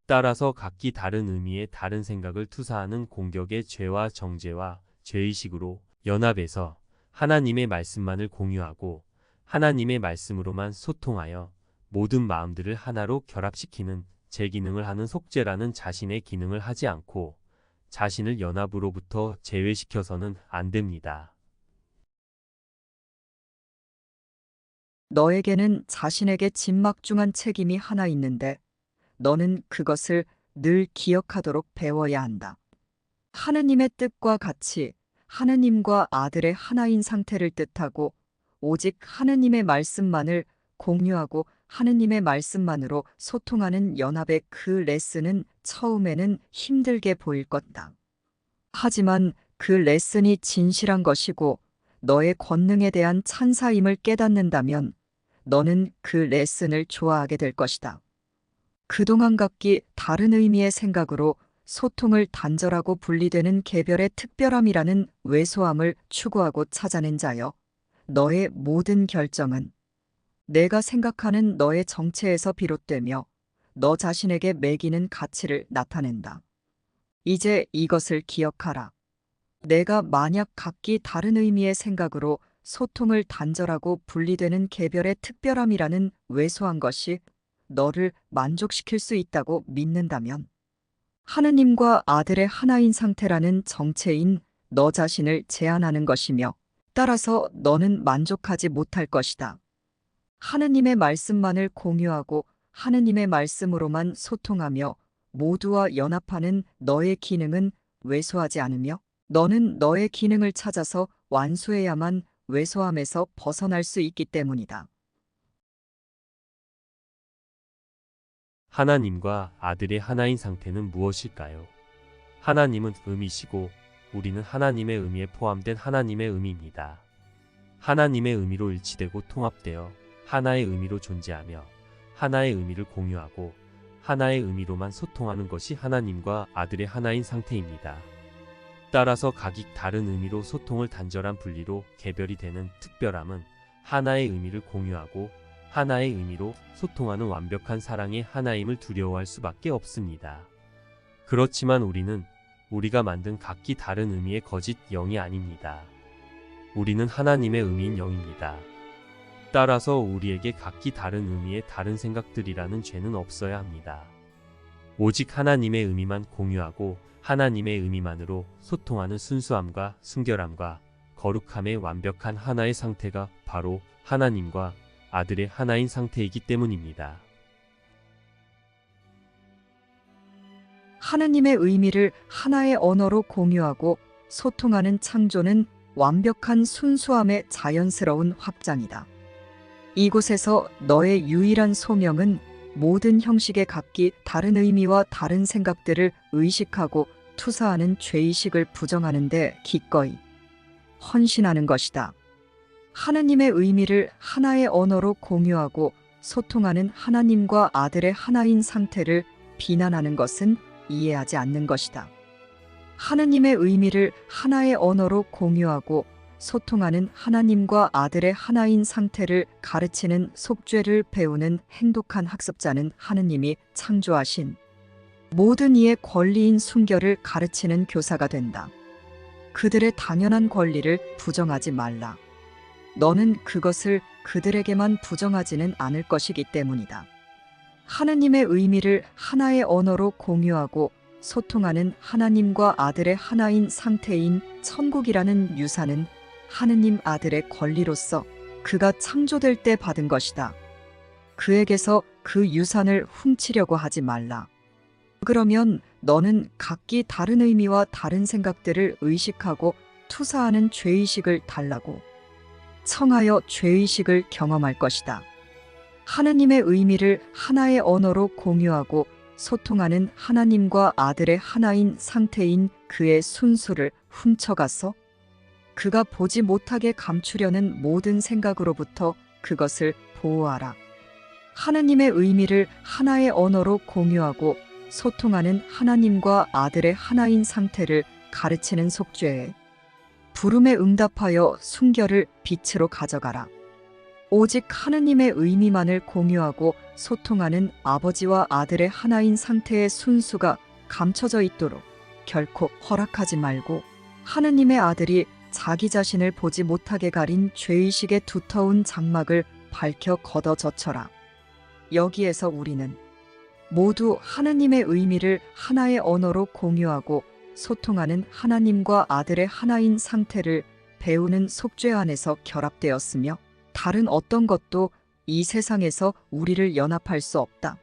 S2: 따라서 각기 다른 의미의 다른 생각을 투사하는 공격의 죄와 정죄와 죄의식으로 연합해서 하나님의 말씀만을 공유하고 하나님의 말씀으로만 소통하여 모든 마음들을 하나로 결합시키는 제기능을 하는 속죄라는 자신의 기능을 하지 않고 자신을 연합으로부터 제외시켜서는 안 됩니다.
S1: 너에게는 자신에게 진막중한 책임이 하나 있는데 너는 그것을 늘 기억하도록 배워야 한다. 하느님의 뜻과 같이 하느님과 아들의 하나인 상태를 뜻하고 오직 하느님의 말씀만을 공유하고 하느님의 말씀만으로 소통하는 연합의 그 레슨은 처음에는 힘들게 보일 것다. 하지만 그 레슨이 진실한 것이고 너의 권능에 대한 찬사임을 깨닫는다면 너는 그 레슨을 좋아하게 될 것이다. 그동안 각기 다른 의미의 생각으로 소통을 단절하고 분리되는 개별의 특별함이라는 왜소함을 추구하고 찾아낸 자여, 너의 모든 결정은 내가 생각하는 너의 정체에서 비롯되며 너 자신에게 매기는 가치를 나타낸다. 이제 이것을 기억하라. 내가 만약 각기 다른 의미의 생각으로 소통을 단절하고 분리되는 개별의 특별함이라는 왜소한 것이 너를 만족시킬 수 있다고 믿는다면 하느님과 아들의 하나인 상태라는 정체인 너 자신을 제한하는 것이며 따라서 너는 만족하지 못할 것이다. 하느님의 말씀만을 공유하고 하느님의 말씀으로만 소통하며 모두와 연합하는 너의 기능은 왜소하지 않으며 너는 너의 기능을 찾아서 완수해야만 왜소함에서 벗어날 수 있기 때문이다.
S2: 하나님과 아들의 하나인 상태는 무엇일까요? 하나님은 의미시고 우리는 하나님의 의미에 포함된 하나님의 의미입니다. 하나님의 의미로 일치되고 통합되어 하나의 의미로 존재하며 하나의 의미를 공유하고 하나의 의미로만 소통하는 것이 하나님과 아들의 하나인 상태입니다. 따라서 각기 다른 의미로 소통을 단절한 분리로 개별이 되는 특별함은 하나의 의미를 공유하고 하나의 의미로 소통하는 완벽한 사랑의 하나임을 두려워할 수밖에 없습니다. 그렇지만 우리는 우리가 만든 각기 다른 의미의 거짓 영이 아닙니다. 우리는 하나님의 의미인 영입니다. 따라서 우리에게 각기 다른 의미의 다른 생각들이라는 죄는 없어야 합니다. 오직 하나님의 의미만 공유하고 하나님의 의미만으로 소통하는 순수함과 순결함과 거룩함의 완벽한 하나의 상태가 바로 하나님과 아들의 하나인 상태이기 때문입니다.
S1: 하느님의 의미를 하나의 언어로 공유하고 소통하는 창조는 완벽한 순수함의 자연스러운 확장이다. 이곳에서 너의 유일한 소명은 모든 형식의 각기 다른 의미와 다른 생각들을 의식하고 투사하는 죄의식을 부정하는 데 기꺼이 헌신하는 것이다. 하느님의 의미를 하나의 언어로 공유하고 소통하는 하나님과 아들의 하나인 상태를 비난하는 것은 이해하지 않는 것이다. 하느님의 의미를 하나의 언어로 공유하고 소통하는 하나님과 아들의 하나인 상태를 가르치는 속죄를 배우는 행복한 학습자는 하느님이 창조하신 모든 이의 권리인 순결을 가르치는 교사가 된다. 그들의 당연한 권리를 부정하지 말라. 너는 그것을 그들에게만 부정하지는 않을 것이기 때문이다. 하느님의 의미를 하나의 언어로 공유하고 소통하는 하나님과 아들의 하나인 상태인 천국이라는 유산은 하느님 아들의 권리로서 그가 창조될 때 받은 것이다. 그에게서 그 유산을 훔치려고 하지 말라. 그러면 너는 각기 다른 의미와 다른 생각들을 의식하고 투사하는 죄의식을 달라고 청하여 죄의식을 경험할 것이다. 하느님의 의미를 하나의 언어로 공유하고 소통하는 하나님과 아들의 하나인 상태인 그의 순수를 훔쳐가서 그가 보지 못하게 감추려는 모든 생각으로부터 그것을 보호하라. 하느님의 의미를 하나의 언어로 공유하고 소통하는 하나님과 아들의 하나인 상태를 가르치는 속죄에 부름에 응답하여 순결을 빛으로 가져가라. 오직 하느님의 의미만을 공유하고 소통하는 아버지와 아들의 하나인 상태의 순수가 감춰져 있도록 결코 허락하지 말고 하느님의 아들이 자기 자신을 보지 못하게 가린 죄의식의 두터운 장막을 밝혀 걷어 젖혀라. 여기에서 우리는 모두 하느님의 의미를 하나의 언어로 공유하고 소통하는 하나님과 아들의 하나인 상태를 배우는 속죄 안에서 결합되었으며 다른 어떤 것도 이 세상에서 우리를 연합할 수 없다.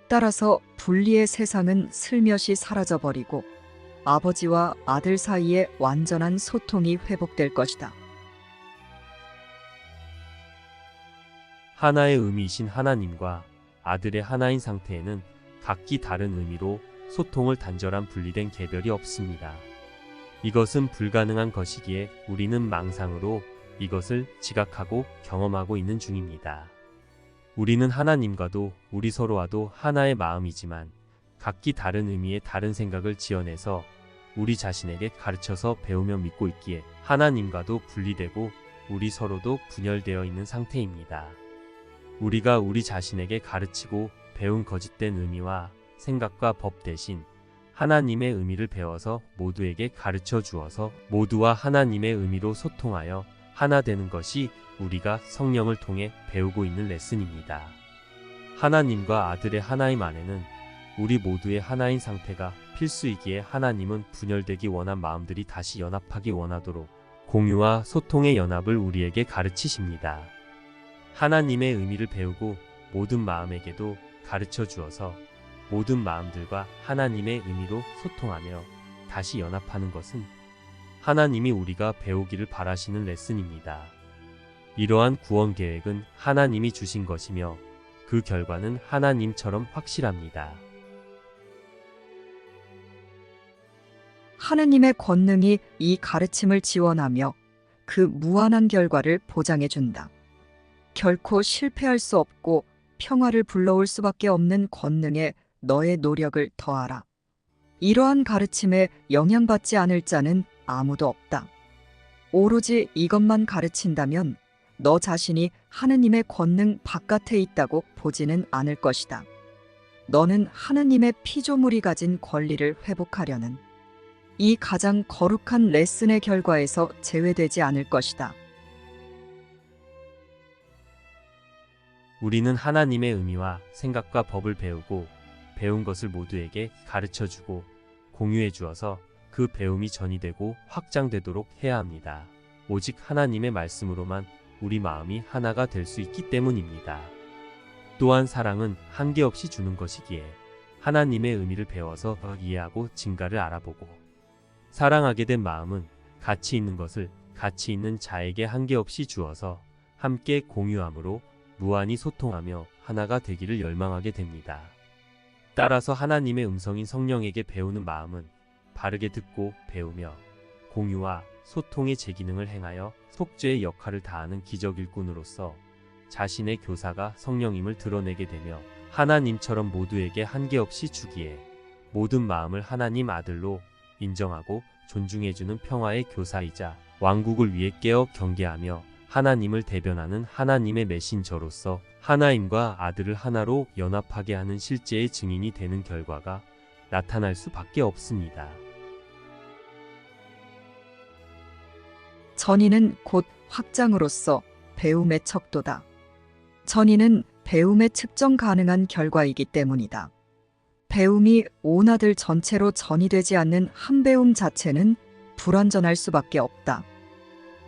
S1: 따라서 분리의 세상은 슬며시 사라져버리고 아버지와 아들 사이에 완전한 소통이 회복될 것이다.
S2: 하나의 의미이신 하나님과 아들의 하나인 상태에는 각기 다른 의미로 소통을 단절한 분리된 개별이 없습니다. 이것은 불가능한 것이기에 우리는 망상으로 이것을 지각하고 경험하고 있는 중입니다. 우리는 하나님과도 우리 서로와도 하나의 마음이지만 각기 다른 의미의 다른 생각을 지어내서 우리 자신에게 가르쳐서 배우며 믿고 있기에 하나님과도 분리되고 우리 서로도 분열되어 있는 상태입니다. 우리가 우리 자신에게 가르치고 배운 거짓된 의미와 생각과 법 대신 하나님의 의미를 배워서 모두에게 가르쳐 주어서 모두와 하나님의 의미로 소통하여 하나 되는 것이 우리가 성령을 통해 배우고 있는 레슨입니다. 하나님과 아들의 하나임 안에는 우리 모두의 하나인 상태가 필수이기에 하나님은 분열되기 원한 마음들이 다시 연합하기 원하도록 공유와 소통의 연합을 우리에게 가르치십니다. 하나님의 의미를 배우고 모든 마음에게도 가르쳐 주어서 모든 마음들과 하나님의 의미로 소통하며 다시 연합하는 것은 하나님이 우리가 배우기를 바라시는 레슨입니다. 이러한 구원 계획은 하나님이 주신 것이며 그 결과는 하나님처럼 확실합니다.
S1: 하느님의 권능이 이 가르침을 지원하며 그 무한한 결과를 보장해 준다. 결코 실패할 수 없고 평화를 불러올 수밖에 없는 권능에 너의 노력을 더하라. 이러한 가르침에 영향받지 않을 자는 아무도 없다. 오로지 이것만 가르친다면 너 자신이 하느님의 권능 바깥에 있다고 보지는 않을 것이다. 너는 하느님의 피조물이 가진 권리를 회복하려는 이 가장 거룩한 레슨의 결과에서 제외되지 않을 것이다.
S2: 우리는 하나님의 의미와 생각과 법을 배우고 배운 것을 모두에게 가르쳐주고 공유해 주어서 그 배움이 전이되고 확장되도록 해야 합니다. 오직 하나님의 말씀으로만 우리 마음이 하나가 될 수 있기 때문입니다. 또한 사랑은 한계 없이 주는 것이기에 하나님의 의미를 배워서 더 이해하고 진가를 알아보고 사랑하게 된 마음은 가치 있는 것을 가치 있는 자에게 한계 없이 주어서 함께 공유함으로 무한히 소통하며 하나가 되기를 열망하게 됩니다. 따라서 하나님의 음성인 성령에게 배우는 마음은 바르게 듣고 배우며 공유와 소통의 제기능을 행하여 속죄의 역할을 다하는 기적 일꾼으로서 자신의 교사가 성령임을 드러내게 되며 하나님처럼 모두에게 한계없이 주기에 모든 마음을 하나님 아들로 인정하고 존중해주는 평화의 교사이자 왕국을 위해 깨어 경계하며 하나님을 대변하는 하나님의 메신저로서 하나님과 아들을 하나로 연합하게 하는 실제의 증인이 되는 결과가 나타날 수밖에 없습니다.
S1: 전이는 곧 확장으로서 배움의 척도다. 전이는 배움의 측정 가능한 결과이기 때문이다. 배움이 온아들 전체로 전이되지 않는 한 배움 자체는 불완전할 수밖에 없다.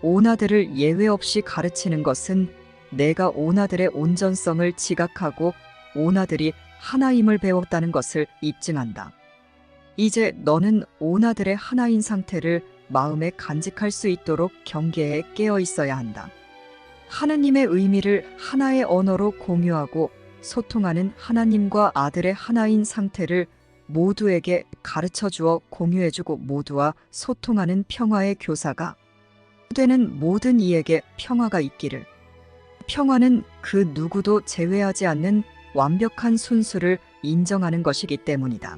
S1: 온아들을 예외 없이 가르치는 것은 내가 온아들의 온전성을 지각하고 온아들이 하나임을 배웠다는 것을 입증한다. 이제 너는 온아들의 하나인 상태를 마음에 간직할 수 있도록 경계에 깨어 있어야 한다. 하느님의 의미를 하나의 언어로 공유하고 소통하는 하나님과 아들의 하나인 상태를 모두에게 가르쳐 주어 공유해주고 모두와 소통하는 평화의 교사가 되는 모든 이에게 평화가 있기를. 평화는 그 누구도 제외하지 않는 완벽한 순수를 인정하는 것이기 때문이다.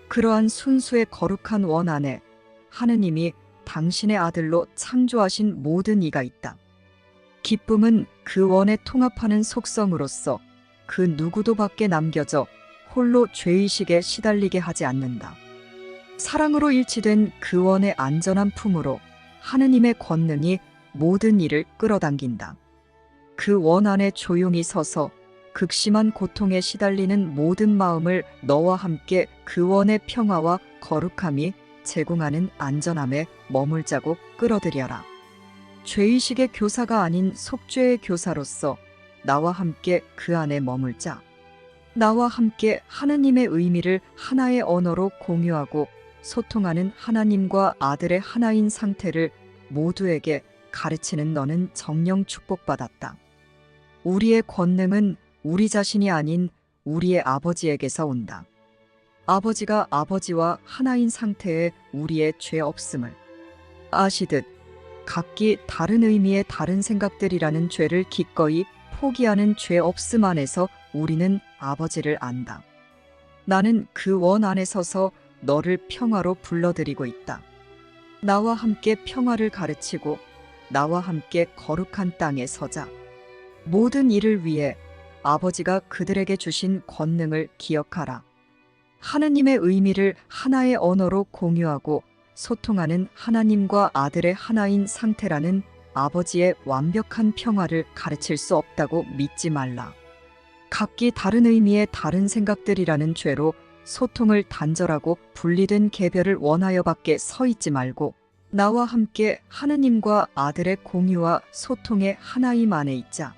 S1: 그러한 순수의 거룩한 원 안에 하느님이 당신의 아들로 창조하신 모든 이가 있다. 기쁨은 그 원에 통합하는 속성으로서 그 누구도 밖에 남겨져 홀로 죄의식에 시달리게 하지 않는다. 사랑으로 일치된 그 원의 안전한 품으로 하느님의 권능이 모든 일을 끌어당긴다. 그 원 안에 조용히 서서 극심한 고통에 시달리는 모든 마음을 너와 함께 그 원의 평화와 거룩함이 제공하는 안전함에 머물자고 끌어들여라. 죄의식의 교사가 아닌 속죄의 교사로서 나와 함께 그 안에 머물자. 나와 함께 하느님의 의미를 하나의 언어로 공유하고 소통하는 하나님과 아들의 하나인 상태를 모두에게 가르치는 너는 정령 축복받았다. 우리의 권능은 우리 자신이 아닌 우리의 아버지에게서 온다. 아버지가 아버지와 하나인 상태에 우리의 죄 없음을 아시듯 각기 다른 의미의 다른 생각들이라는 죄를 기꺼이 포기하는 죄 없음 안에서 우리는 아버지를 안다. 나는 그 원 안에 서서 너를 평화로 불러들이고 있다. 나와 함께 평화를 가르치고 나와 함께 거룩한 땅에 서자. 모든 일을 위해 아버지가 그들에게 주신 권능을 기억하라. 하느님의 의미를 하나의 언어로 공유하고 소통하는 하나님과 아들의 하나인 상태라는 아버지의 완벽한 평화를 가르칠 수 없다고 믿지 말라. 각기 다른 의미의 다른 생각들이라는 죄로 소통을 단절하고 분리된 개별을 원하여 밖에 서 있지 말고 나와 함께 하느님과 아들의 공유와 소통의 하나임 안에 있자.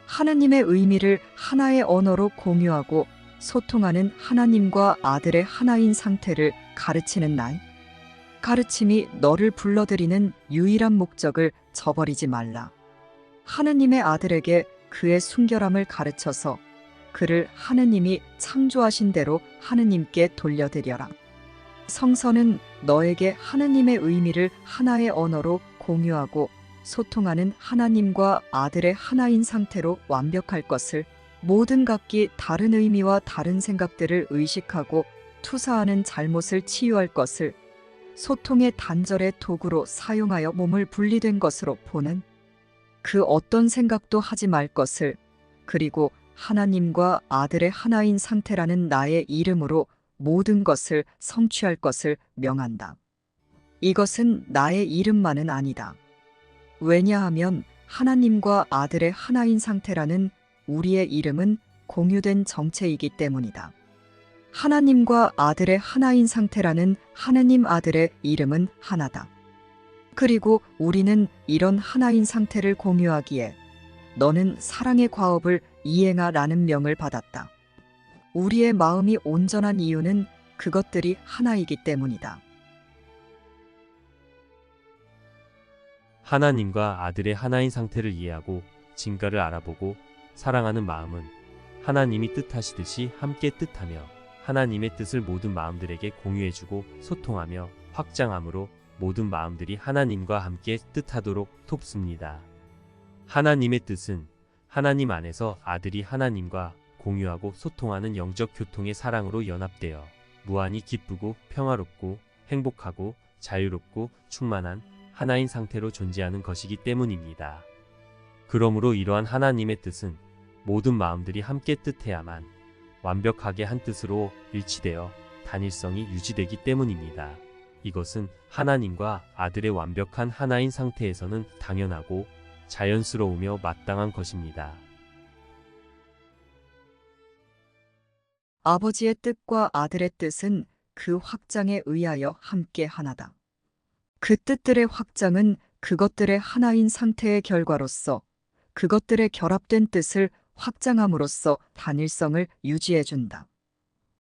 S1: 하느님의 의미를 하나의 언어로 공유하고 소통하는 하나님과 아들의 하나인 상태를 가르치는 날. 가르침이 너를 불러들이는 유일한 목적을 저버리지 말라. 하느님의 아들에게 그의 순결함을 가르쳐서 그를 하느님이 창조하신 대로 하느님께 돌려드려라. 성서는 너에게 하느님의 의미를 하나의 언어로 공유하고 소통하는 하나님과 아들의 하나인 상태로 완벽할 것을, 모든 각기 다른 의미와 다른 생각들을 의식하고 투사하는 잘못을 치유할 것을, 소통의 단절의 도구로 사용하여 몸을 분리된 것으로 보는 그 어떤 생각도 하지 말 것을, 그리고 하나님과 아들의 하나인 상태라는 나의 이름으로 모든 것을 성취할 것을 명한다. 이것은 나의 이름만은 아니다. 왜냐하면 하나님과 아들의 하나인 상태라는 우리의 이름은 공유된 정체이기 때문이다. 하나님과 아들의 하나인 상태라는 하느님 아들의 이름은 하나다. 그리고 우리는 이런 하나인 상태를 공유하기에 너는 사랑의 과업을 이행하라는 명을 받았다. 우리의 마음이 온전한 이유는 그것들이 하나이기 때문이다.
S2: 하나님과 아들의 하나인 상태를 이해하고 진가를 알아보고 사랑하는 마음은 하나님이 뜻하시듯이 함께 뜻하며 하나님의 뜻을 모든 마음들에게 공유해주고 소통하며 확장함으로 모든 마음들이 하나님과 함께 뜻하도록 돕습니다. 하나님의 뜻은 하나님 안에서 아들이 하나님과 공유하고 소통하는 영적 교통의 사랑으로 연합되어 무한히 기쁘고 평화롭고 행복하고 자유롭고 충만한 하나인 상태로 존재하는 것이기 때문입니다. 그러므로 이러한 하나님의 뜻은 모든 마음들이 함께 뜻해야만 완벽하게 한 뜻으로 일치되어 단일성이 유지되기 때문입니다. 이것은 하나님과 아들의 완벽한 하나인 상태에서는 당연하고 자연스러우며 마땅한 것입니다.
S1: 아버지의 뜻과 아들의 뜻은 그 확장에 의하여 함께 하나다. 그 뜻들의 확장은 그것들의 하나인 상태의 결과로서 그것들의 결합된 뜻을 확장함으로써 단일성을 유지해준다.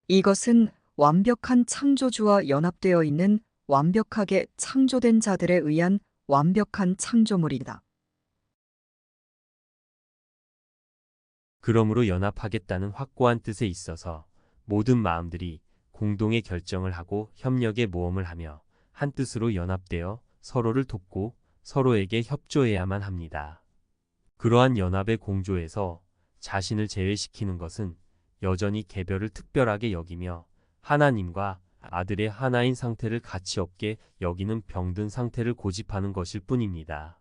S1: 이것은 완벽한 창조주와 연합되어 있는 완벽하게 창조된 자들에 의한 완벽한 창조물이다.
S2: 그러므로 연합하겠다는 확고한 뜻에 있어서 모든 마음들이 공동의 결정을 하고 협력의 모험을 하며 한 뜻으로 연합되어 서로를 돕고 서로에게 협조해야만 합니다. 그러한 연합의 공조에서 자신을 제외시키는 것은 여전히 개별을 특별하게 여기며 하나님과 아들의 하나인 상태를 가치 없게 여기는 병든 상태를 고집하는 것일 뿐입니다.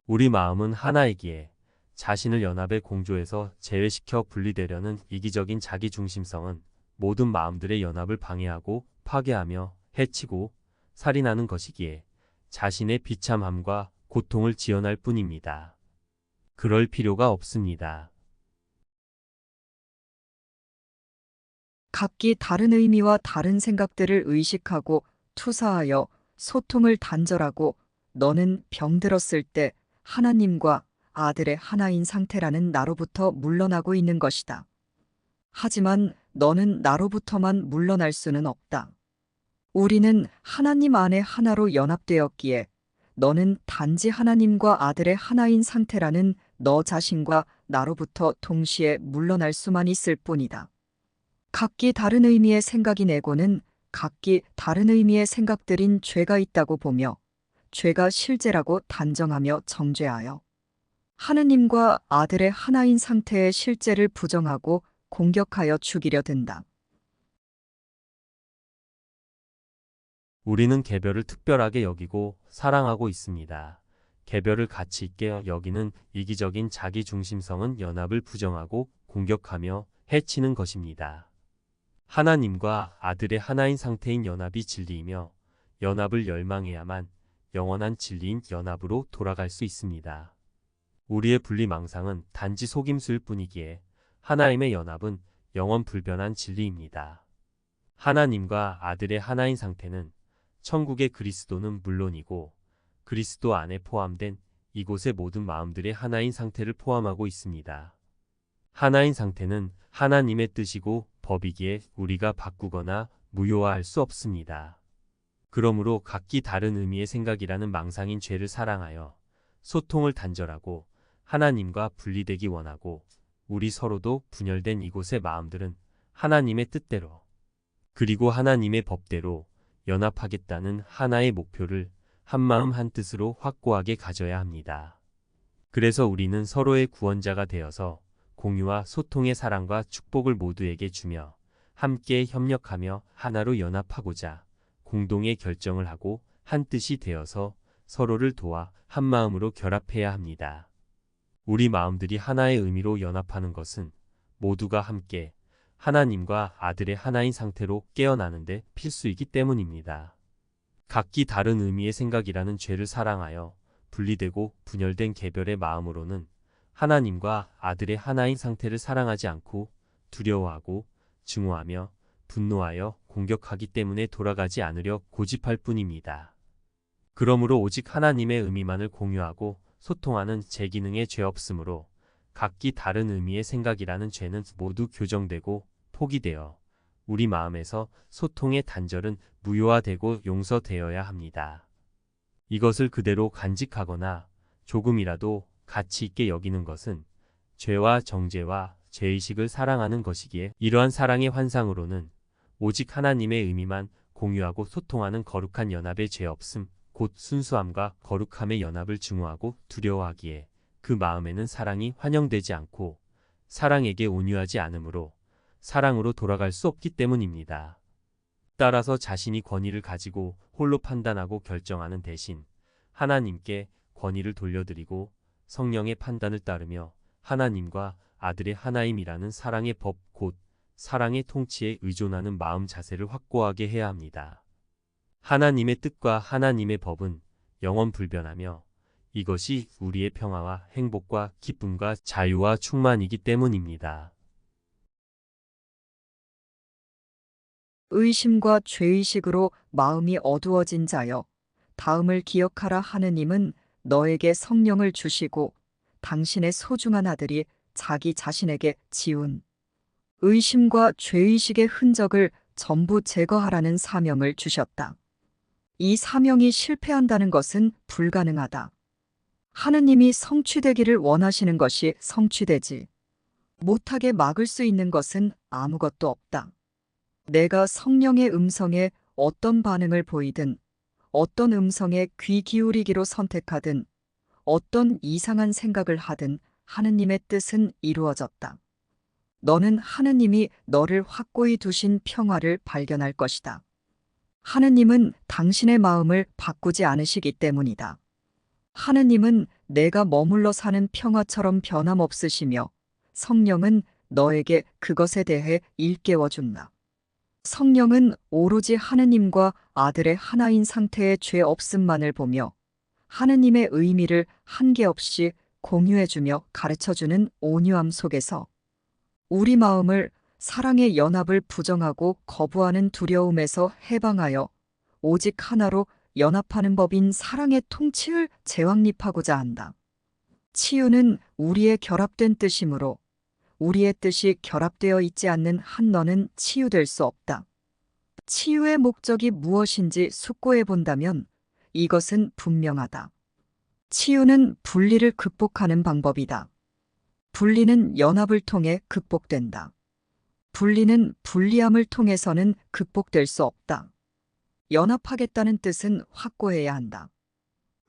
S2: 우리 마음은 하나이기에 자신을 연합의 공조에서 제외시켜 분리되려는 이기적인 자기중심성은 모든 마음들의 연합을 방해하고 파괴하며 해치고 살인하는 것이기에 자신의 비참함과 고통을 지연할 뿐입니다. 그럴 필요가 없습니다.
S1: 각기 다른 의미와 다른 생각들을 의식하고 투사하여 소통을 단절하고 너는 병들었을 때 하나님과 아들의 하나인 상태라는 나로부터 물러나고 있는 것이다. 하지만 너는 나로부터만 물러날 수는 없다. 우리는 하나님 안에 하나로 연합되었기에 너는 단지 하나님과 아들의 하나인 상태라는 너 자신과 나로부터 동시에 물러날 수만 있을 뿐이다. 각기 다른 의미의 생각이 내고는 각기 다른 의미의 생각들인 죄가 있다고 보며 죄가 실제라고 단정하며 정죄하여 하느님과 아들의 하나인 상태의 실제를 부정하고 공격하여 죽이려 든다.
S2: 우리는 개별을 특별하게 여기고 사랑하고 있습니다. 개별을 가치 있게 여기는 이기적인 자기중심성은 연합을 부정하고 공격하며 해치는 것입니다. 하나님과 아들의 하나인 상태인 연합이 진리이며 연합을 열망해야만 영원한 진리인 연합으로 돌아갈 수 있습니다. 우리의 분리망상은 단지 속임수일 뿐이기에 하나님의 연합은 영원 불변한 진리입니다. 하나님과 아들의 하나인 상태는 천국의 그리스도는 물론이고 그리스도 안에 포함된 이곳의 모든 마음들의 하나인 상태를 포함하고 있습니다. 하나인 상태는 하나님의 뜻이고 법이기에 우리가 바꾸거나 무효화할 수 없습니다. 그러므로 각기 다른 의미의 생각이라는 망상인 죄를 사랑하여 소통을 단절하고 하나님과 분리되기 원하고 우리 서로도 분열된 이곳의 마음들은 하나님의 뜻대로 그리고 하나님의 법대로 연합하겠다는 하나의 목표를 한마음 한뜻으로 확고하게 가져야 합니다. 그래서 우리는 서로의 구원자가 되어서 공유와 소통의 사랑과 축복을 모두에게 주며 함께 협력하며 하나로 연합하고자 공동의 결정을 하고 한 뜻이 되어서 서로를 도와 한 마음으로 결합해야 합니다. 우리 마음들이 하나의 의미로 연합하는 것은 모두가 함께 하나님과 아들의 하나인 상태로 깨어나는데 필수이기 때문입니다. 각기 다른 의미의 생각이라는 죄를 사랑하여 분리되고 분열된 개별의 마음으로는 하나님과 아들의 하나인 상태를 사랑하지 않고 두려워하고 증오하며 분노하여 공격하기 때문에 돌아가지 않으려 고집할 뿐입니다. 그러므로 오직 하나님의 의미만을 공유하고 소통하는 제기능의 죄 없으므로 각기 다른 의미의 생각이라는 죄는 모두 교정되고 포기되어 우리 마음에서 소통의 단절은 무효화되고 용서되어야 합니다. 이것을 그대로 간직하거나 조금이라도 가치 있게 여기는 것은 죄와 정죄와 죄의식을 사랑하는 것이기에 이러한 사랑의 환상으로는 오직 하나님의 의미만 공유하고 소통하는 거룩한 연합의 죄 없음, 곧 순수함과 거룩함의 연합을 증오하고 두려워하기에 그 마음에는 사랑이 환영되지 않고 사랑에게 온유하지 않으므로 사랑으로 돌아갈 수 없기 때문입니다. 따라서 자신이 권위를 가지고 홀로 판단하고 결정하는 대신 하나님께 권위를 돌려드리고 성령의 판단을 따르며 하나님과 아들의 하나임이라는 사랑의 법 곧 사랑의 통치에 의존하는 마음 자세를 확고하게 해야 합니다. 하나님의 뜻과 하나님의 법은 영원 불변하며 이것이 우리의 평화와 행복과 기쁨과 자유와 충만이기 때문입니다.
S1: 의심과 죄의식으로 마음이 어두워진 자여, 다음을 기억하라. 하느님은 너에게 성령을 주시고 당신의 소중한 아들이 자기 자신에게 지운 의심과 죄의식의 흔적을 전부 제거하라는 사명을 주셨다. 이 사명이 실패한다는 것은 불가능하다. 하느님이 성취되기를 원하시는 것이 성취되지 못하게 막을 수 있는 것은 아무것도 없다. 내가 성령의 음성에 어떤 반응을 보이든, 어떤 음성에 귀 기울이기로 선택하든, 어떤 이상한 생각을 하든 하느님의 뜻은 이루어졌다. 너는 하느님이 너를 확고히 두신 평화를 발견할 것이다. 하느님은 당신의 마음을 바꾸지 않으시기 때문이다. 하느님은 내가 머물러 사는 평화처럼 변함없으시며 성령은 너에게 그것에 대해 일깨워 준다. 성령은 오로지 하느님과 아들의 하나인 상태의 죄 없음만을 보며 하느님의 의미를 한계없이 공유해주며 가르쳐주는 온유함 속에서 우리 마음을 사랑의 연합을 부정하고 거부하는 두려움에서 해방하여 오직 하나로 연합하는 법인 사랑의 통치를 재확립하고자 한다. 치유는 우리의 결합된 뜻이므로 우리의 뜻이 결합되어 있지 않는 한 너는 치유될 수 없다. 치유의 목적이 무엇인지 숙고해 본다면 이것은 분명하다. 치유는 분리를 극복하는 방법이다. 분리는 연합을 통해 극복된다. 분리는 분리함을 통해서는 극복될 수 없다. 연합하겠다는 뜻은 확고해야 한다.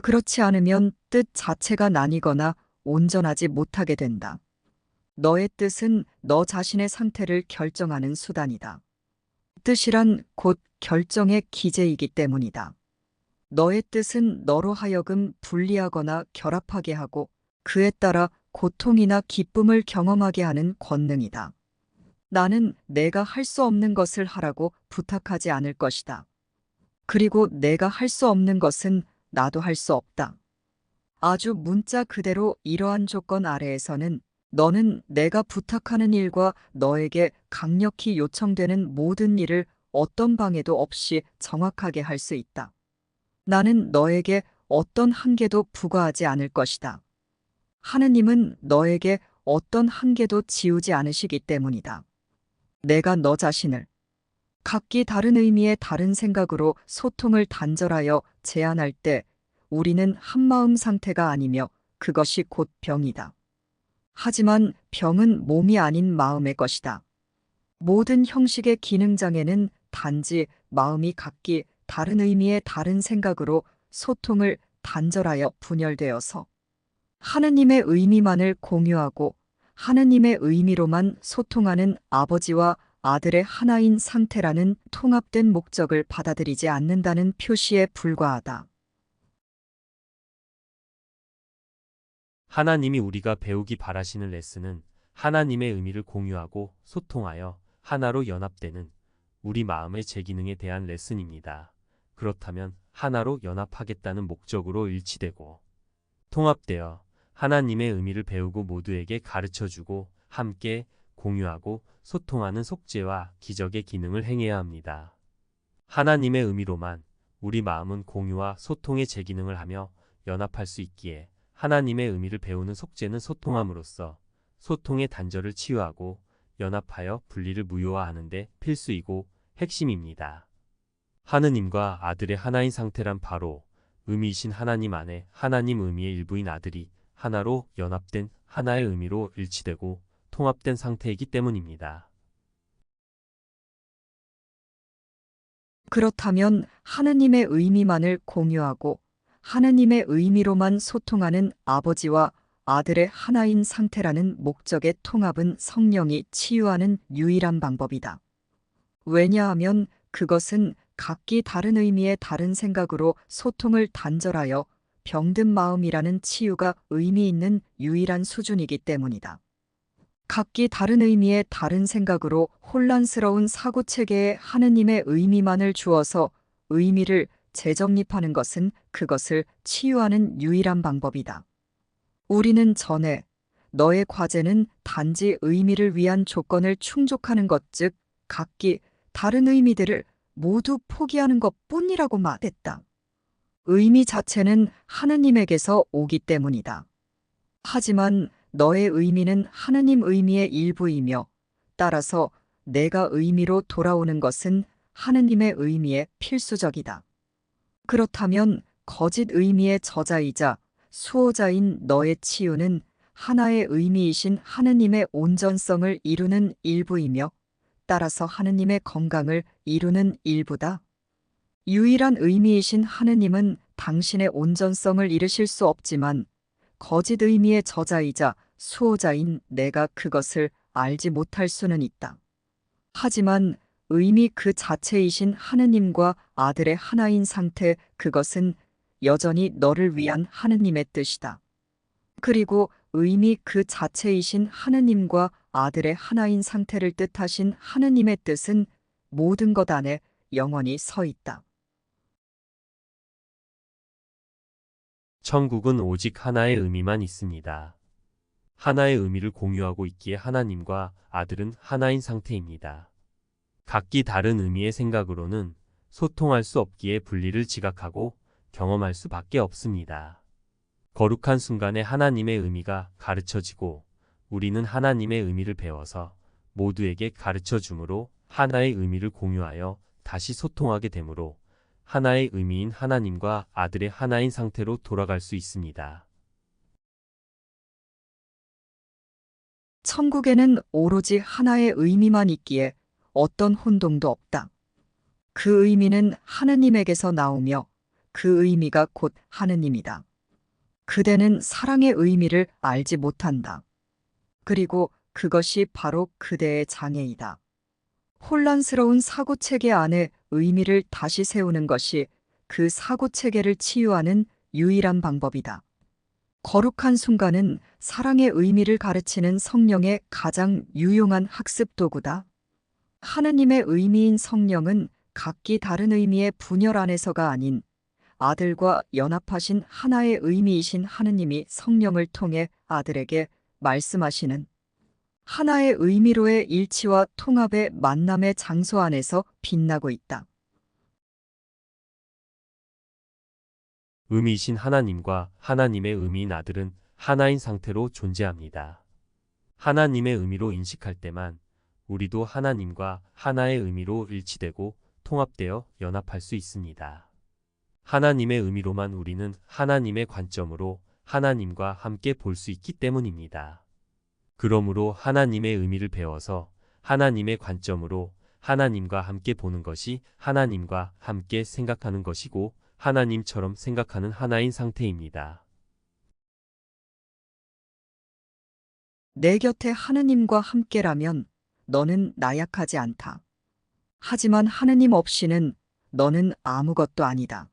S1: 그렇지 않으면 뜻 자체가 나뉘거나 온전하지 못하게 된다. 너의 뜻은 너 자신의 상태를 결정하는 수단이다. 뜻이란 곧 결정의 기제이기 때문이다. 너의 뜻은 너로 하여금 분리하거나 결합하게 하고 그에 따라 고통이나 기쁨을 경험하게 하는 권능이다. 나는 내가 할 수 없는 것을 하라고 부탁하지 않을 것이다. 그리고 내가 할 수 없는 것은 나도 할 수 없다. 아주 문자 그대로 이러한 조건 아래에서는 너는 내가 부탁하는 일과 너에게 강력히 요청되는 모든 일을 어떤 방해도 없이 정확하게 할 수 있다. 나는 너에게 어떤 한계도 부과하지 않을 것이다. 하느님은 너에게 어떤 한계도 지우지 않으시기 때문이다. 내가 너 자신을 각기 다른 의미의 다른 생각으로 소통을 단절하여 제안할 때 우리는 한마음 상태가 아니며 그것이 곧 병이다. 하지만 병은 몸이 아닌 마음의 것이다. 모든 형식의 기능장애는 단지 마음이 각기 다른 의미의 다른 생각으로 소통을 단절하여 분열되어서 하느님의 의미만을 공유하고 하느님의 의미로만 소통하는 아버지와 아들의 하나인 상태라는 통합된 목적을 받아들이지 않는다는 표시에 불과하다.
S2: 하나님이 우리가 배우기 바라시는 레슨은 하나님의 의미를 공유하고 소통하여 하나로 연합되는 우리 마음의 재기능에 대한 레슨입니다. 그렇다면 하나로 연합하겠다는 목적으로 일치되고 통합되어 하나님의 의미를 배우고 모두에게 가르쳐주고 함께 공유하고 소통하는 속죄와 기적의 기능을 행해야 합니다. 하나님의 의미로만 우리 마음은 공유와 소통의 재기능을 하며 연합할 수 있기에 하나님의 의미를 배우는 속죄는 소통함으로써 소통의 단절을 치유하고 연합하여 분리를 무효화하는 데 필수이고 핵심입니다. 하느님과 아들의 하나인 상태란 바로 의미이신 하나님 안에 하나님 의미의 일부인 아들이 하나로 연합된 하나의 의미로 일치되고 통합된 상태이기 때문입니다.
S1: 그렇다면 하느님의 의미만을 공유하고 하느님의 의미로만 소통하는 아버지와 아들의 하나인 상태라는 목적의 통합은 성령이 치유하는 유일한 방법이다. 왜냐하면 그것은 각기 다른 의미의 다른 생각으로 소통을 단절하여 병든 마음이라는 치유가 의미 있는 유일한 수준이기 때문이다. 각기 다른 의미의 다른 생각으로 혼란스러운 사고체계에 하느님의 의미만을 주어서 의미를 재정립하는 것은 그것을 치유하는 유일한 방법이다. 우리는 전에 너의 과제는 단지 의미를 위한 조건을 충족하는 것, 즉 각기 다른 의미들을 모두 포기하는 것뿐이라고 말했다. 의미 자체는 하느님에게서 오기 때문이다. 하지만 너의 의미는 하느님 의미의 일부이며 따라서 내가 의미로 돌아오는 것은 하느님의 의미에 필수적이다. 그렇다면 거짓 의미의 저자이자 수호자인 너의 치유는 하나의 의미이신 하느님의 온전성을 이루는 일부이며 따라서 하느님의 건강을 이루는 일부다. 유일한 의미이신 하느님은 당신의 온전성을 이루실 수 없지만 거짓 의미의 저자이자 수호자인 내가 그것을 알지 못할 수는 있다. 하지만 의미 그 자체이신 하느님과 아들의 하나인 상태, 그것은 여전히 너를 위한 하느님의 뜻이다. 그리고 의미 그 자체이신 하느님과 아들의 하나인 상태를 뜻하신 하느님의 뜻은 모든 것 안에 영원히 서 있다.
S2: 천국은 오직 하나의 의미만 있습니다. 하나의 의미를 공유하고 있기에 하나님과 아들은 하나인 상태입니다. 각기 다른 의미의 생각으로는 소통할 수 없기에 분리를 지각하고 경험할 수밖에 없습니다. 거룩한 순간에 하나님의 의미가 가르쳐지고 우리는 하나님의 의미를 배워서 모두에게 가르쳐 주므로 하나의 의미를 공유하여 다시 소통하게 되므로 하나의 의미인 하나님과 아들의 하나인 상태로 돌아갈 수 있습니다.
S1: 천국에는 오로지 하나의 의미만 있기에 어떤 혼동도 없다. 그 의미는 하느님에게서 나오며 그 의미가 곧 하느님이다. 그대는 사랑의 의미를 알지 못한다. 그리고 그것이 바로 그대의 장애이다. 혼란스러운 사고체계 안에 의미를 다시 세우는 것이 그 사고체계를 치유하는 유일한 방법이다. 거룩한 순간은 사랑의 의미를 가르치는 성령의 가장 유용한 학습 도구다. 하느님의 의미인 성령은 각기 다른 의미의 분열 안에서가 아닌 아들과 연합하신 하나의 의미이신 하느님이 성령을 통해 아들에게 말씀하시는 하나의 의미로의 일치와 통합의 만남의 장소 안에서 빛나고 있다.
S2: 의미이신 하나님과 하나님의 의미인 아들은 하나인 상태로 존재합니다. 하나님의 의미로 인식할 때만 우리도 하나님과 하나의 의미로 일치되고 통합되어 연합할 수 있습니다. 하나님의 의미로만 우리는 하나님의 관점으로 하나님과 함께 볼 수 있기 때문입니다. 그러므로 하나님의 의미를 배워서 하나님의 관점으로 하나님과 함께 보는 것이 하나님과 함께 생각하는 것이고 하나님처럼 생각하는 하나인 상태입니다.
S1: 내 곁에 하느님과 함께라면 너는 나약하지 않다. 하지만 하느님 없이는 너는 아무것도 아니다.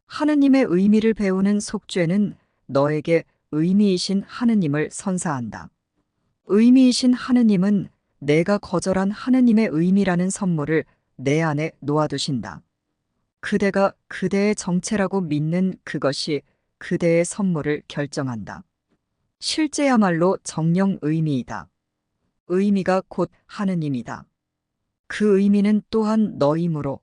S1: 하느님의 의미를 배우는 속죄는 너에게 의미이신 하느님을 선사한다. 의미이신 하느님은 내가 거절한 하느님의 의미라는 선물을 내 안에 놓아두신다. 그대가 그대의 정체라고 믿는 그것이 그대의 선물을 결정한다. 실제야말로 정령 의미이다. 의미가 곧 하느님이다. 그 의미는 또한 너이므로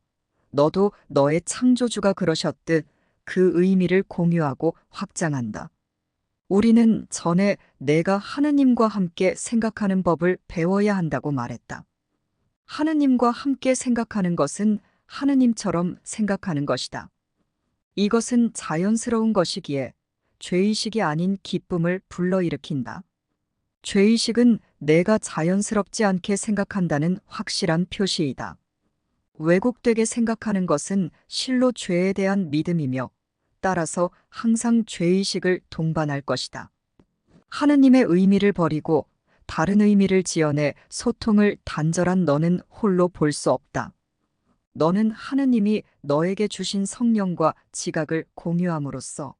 S1: 너도 너의 창조주가 그러셨듯 그 의미를 공유하고 확장한다. 우리는 전에 내가 하느님과 함께 생각하는 법을 배워야 한다고 말했다. 하느님과 함께 생각하는 것은 하느님처럼 생각하는 것이다. 이것은 자연스러운 것이기에 죄의식이 아닌 기쁨을 불러일으킨다. 죄의식은 내가 자연스럽지 않게 생각한다는 확실한 표시이다. 왜곡되게 생각하는 것은 실로 죄에 대한 믿음이며 따라서 항상 죄의식을 동반할 것이다. 하느님의 의미를 버리고 다른 의미를 지어내 소통을 단절한 너는 홀로 볼 수 없다. 너는 하느님이 너에게 주신 성령과 지각을 공유함으로써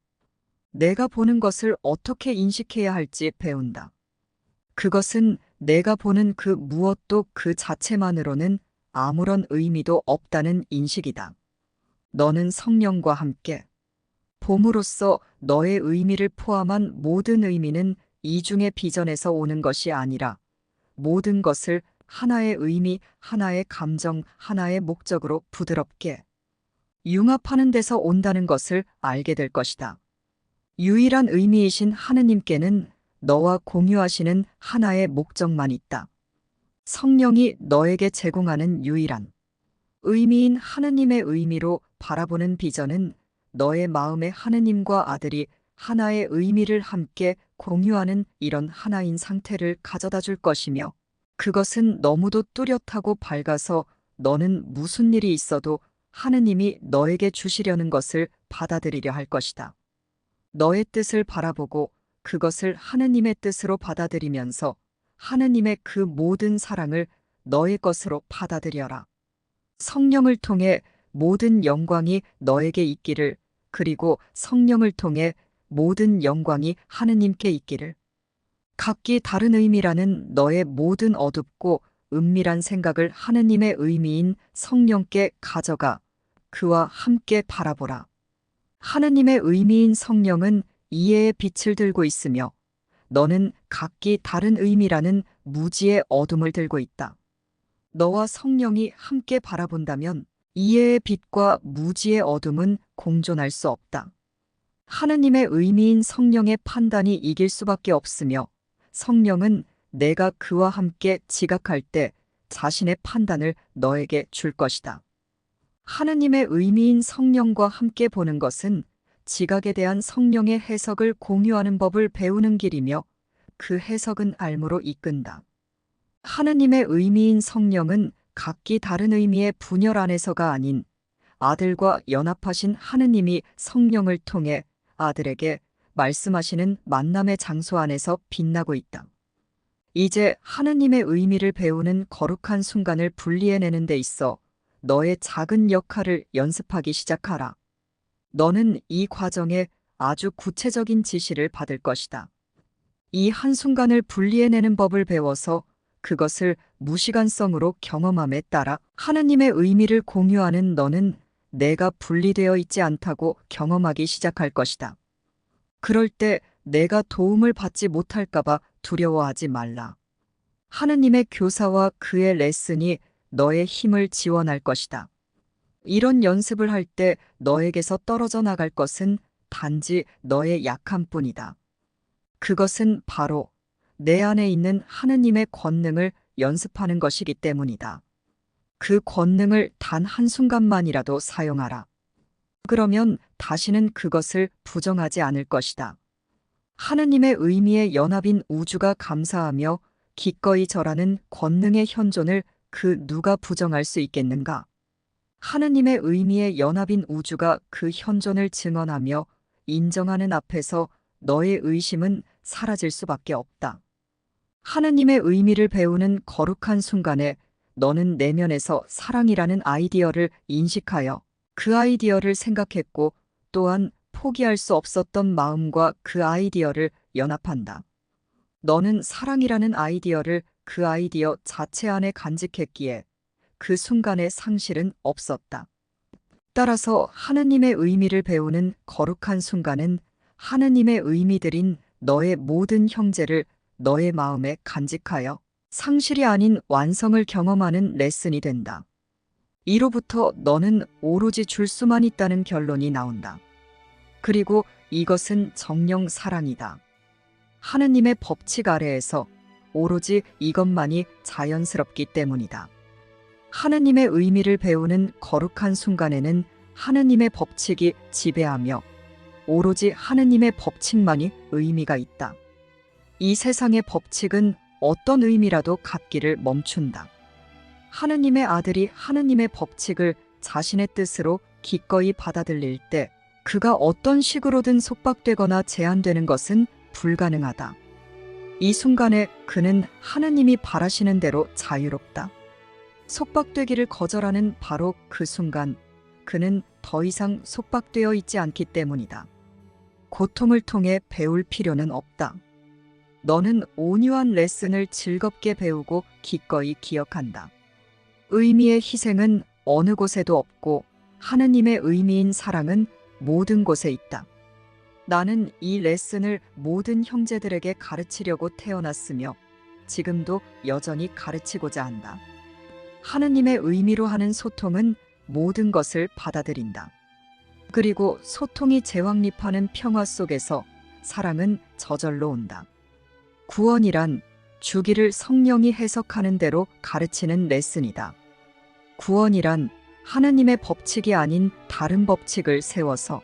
S1: 내가 보는 것을 어떻게 인식해야 할지 배운다. 그것은 내가 보는 그 무엇도 그 자체만으로는 아무런 의미도 없다는 인식이다. 너는 성령과 함께 봄으로써 너의 의미를 포함한 모든 의미는 이중의 비전에서 오는 것이 아니라 모든 것을 하나의 의미, 하나의 감정, 하나의 목적으로 부드럽게 융합하는 데서 온다는 것을 알게 될 것이다. 유일한 의미이신 하느님께는 너와 공유하시는 하나의 목적만 있다. 성령이 너에게 제공하는 유일한 의미인 하느님의 의미로 바라보는 비전은 너의 마음에 하느님과 아들이 하나의 의미를 함께 공유하는 이런 하나인 상태를 가져다 줄 것이며, 그것은 너무도 뚜렷하고 밝아서 너는 무슨 일이 있어도 하느님이 너에게 주시려는 것을 받아들이려 할 것이다. 너의 뜻을 바라보고 그것을 하느님의 뜻으로 받아들이면서 하느님의 그 모든 사랑을 너의 것으로 받아들여라. 성령을 통해 모든 영광이 너에게 있기를, 그리고 성령을 통해 모든 영광이 하느님께 있기를. 각기 다른 의미라는 너의 모든 어둡고 은밀한 생각을 하느님의 의미인 성령께 가져가 그와 함께 바라보라. 하느님의 의미인 성령은 이해의 빛을 들고 있으며 너는 각기 다른 의미라는 무지의 어둠을 들고 있다. 너와 성령이 함께 바라본다면 이해의 빛과 무지의 어둠은 공존할 수 없다. 하느님의 의미인 성령의 판단이 이길 수밖에 없으며 성령은 내가 그와 함께 지각할 때 자신의 판단을 너에게 줄 것이다. 하느님의 의미인 성령과 함께 보는 것은 지각에 대한 성령의 해석을 공유하는 법을 배우는 길이며 그 해석은 알므로 이끈다. 하느님의 의미인 성령은 각기 다른 의미의 분열 안에서가 아닌 아들과 연합하신 하느님이 성령을 통해 아들에게 말씀하시는 만남의 장소 안에서 빛나고 있다. 이제 하느님의 의미를 배우는 거룩한 순간을 분리해내는 데 있어 너의 작은 역할을 연습하기 시작하라. 너는 이 과정에 아주 구체적인 지시를 받을 것이다. 이 한순간을 분리해내는 법을 배워서 그것을 무시간성으로 경험함에 따라 하느님의 의미를 공유하는 너는 내가 분리되어 있지 않다고 경험하기 시작할 것이다. 그럴 때 내가 도움을 받지 못할까봐 두려워하지 말라. 하느님의 교사와 그의 레슨이 너의 힘을 지원할 것이다. 이런 연습을 할 때 너에게서 떨어져 나갈 것은 단지 너의 약함뿐이다. 그것은 바로 내 안에 있는 하느님의 권능을 연습하는 것이기 때문이다. 그 권능을 단 한순간만이라도 사용하라. 그러면 다시는 그것을 부정하지 않을 것이다. 하느님의 의미의 연합인 우주가 감사하며 기꺼이 절하는 권능의 현존을 그 누가 부정할 수 있겠는가? 하느님의 의미의 연합인 우주가 그 현존을 증언하며 인정하는 앞에서 너의 의심은 사라질 수밖에 없다. 하느님의 의미를 배우는 거룩한 순간에 너는 내면에서 사랑이라는 아이디어를 인식하여 그 아이디어를 생각했고 또한 포기할 수 없었던 마음과 그 아이디어를 연합한다. 너는 사랑이라는 아이디어를 그 아이디어 자체 안에 간직했기에 그 순간의 상실은 없었다. 따라서 하느님의 의미를 배우는 거룩한 순간은 하느님의 의미들인 너의 모든 형제를 너의 마음에 간직하여 상실이 아닌 완성을 경험하는 레슨이 된다. 이로부터 너는 오로지 줄 수만 있다는 결론이 나온다. 그리고 이것은 정령 사랑이다. 하느님의 법칙 아래에서 오로지 이것만이 자연스럽기 때문이다. 하느님의 의미를 배우는 거룩한 순간에는 하느님의 법칙이 지배하며 오로지 하느님의 법칙만이 의미가 있다. 이 세상의 법칙은 어떤 의미라도 갖기를 멈춘다. 하느님의 아들이 하느님의 법칙을 자신의 뜻으로 기꺼이 받아들일 때 그가 어떤 식으로든 속박되거나 제한되는 것은 불가능하다. 이 순간에 그는 하느님이 바라시는 대로 자유롭다. 속박되기를 거절하는 바로 그 순간 그는 더 이상 속박되어 있지 않기 때문이다. 고통을 통해 배울 필요는 없다. 너는 온유한 레슨을 즐겁게 배우고 기꺼이 기억한다. 의미의 희생은 어느 곳에도 없고 하느님의 의미인 사랑은 모든 곳에 있다. 나는 이 레슨을 모든 형제들에게 가르치려고 태어났으며 지금도 여전히 가르치고자 한다. 하느님의 의미로 하는 소통은 모든 것을 받아들인다. 그리고 소통이 재확립하는 평화 속에서 사랑은 저절로 온다. 구원이란 주기를 성령이 해석하는 대로 가르치는 레슨이다. 구원이란 하느님의 법칙이 아닌 다른 법칙을 세워서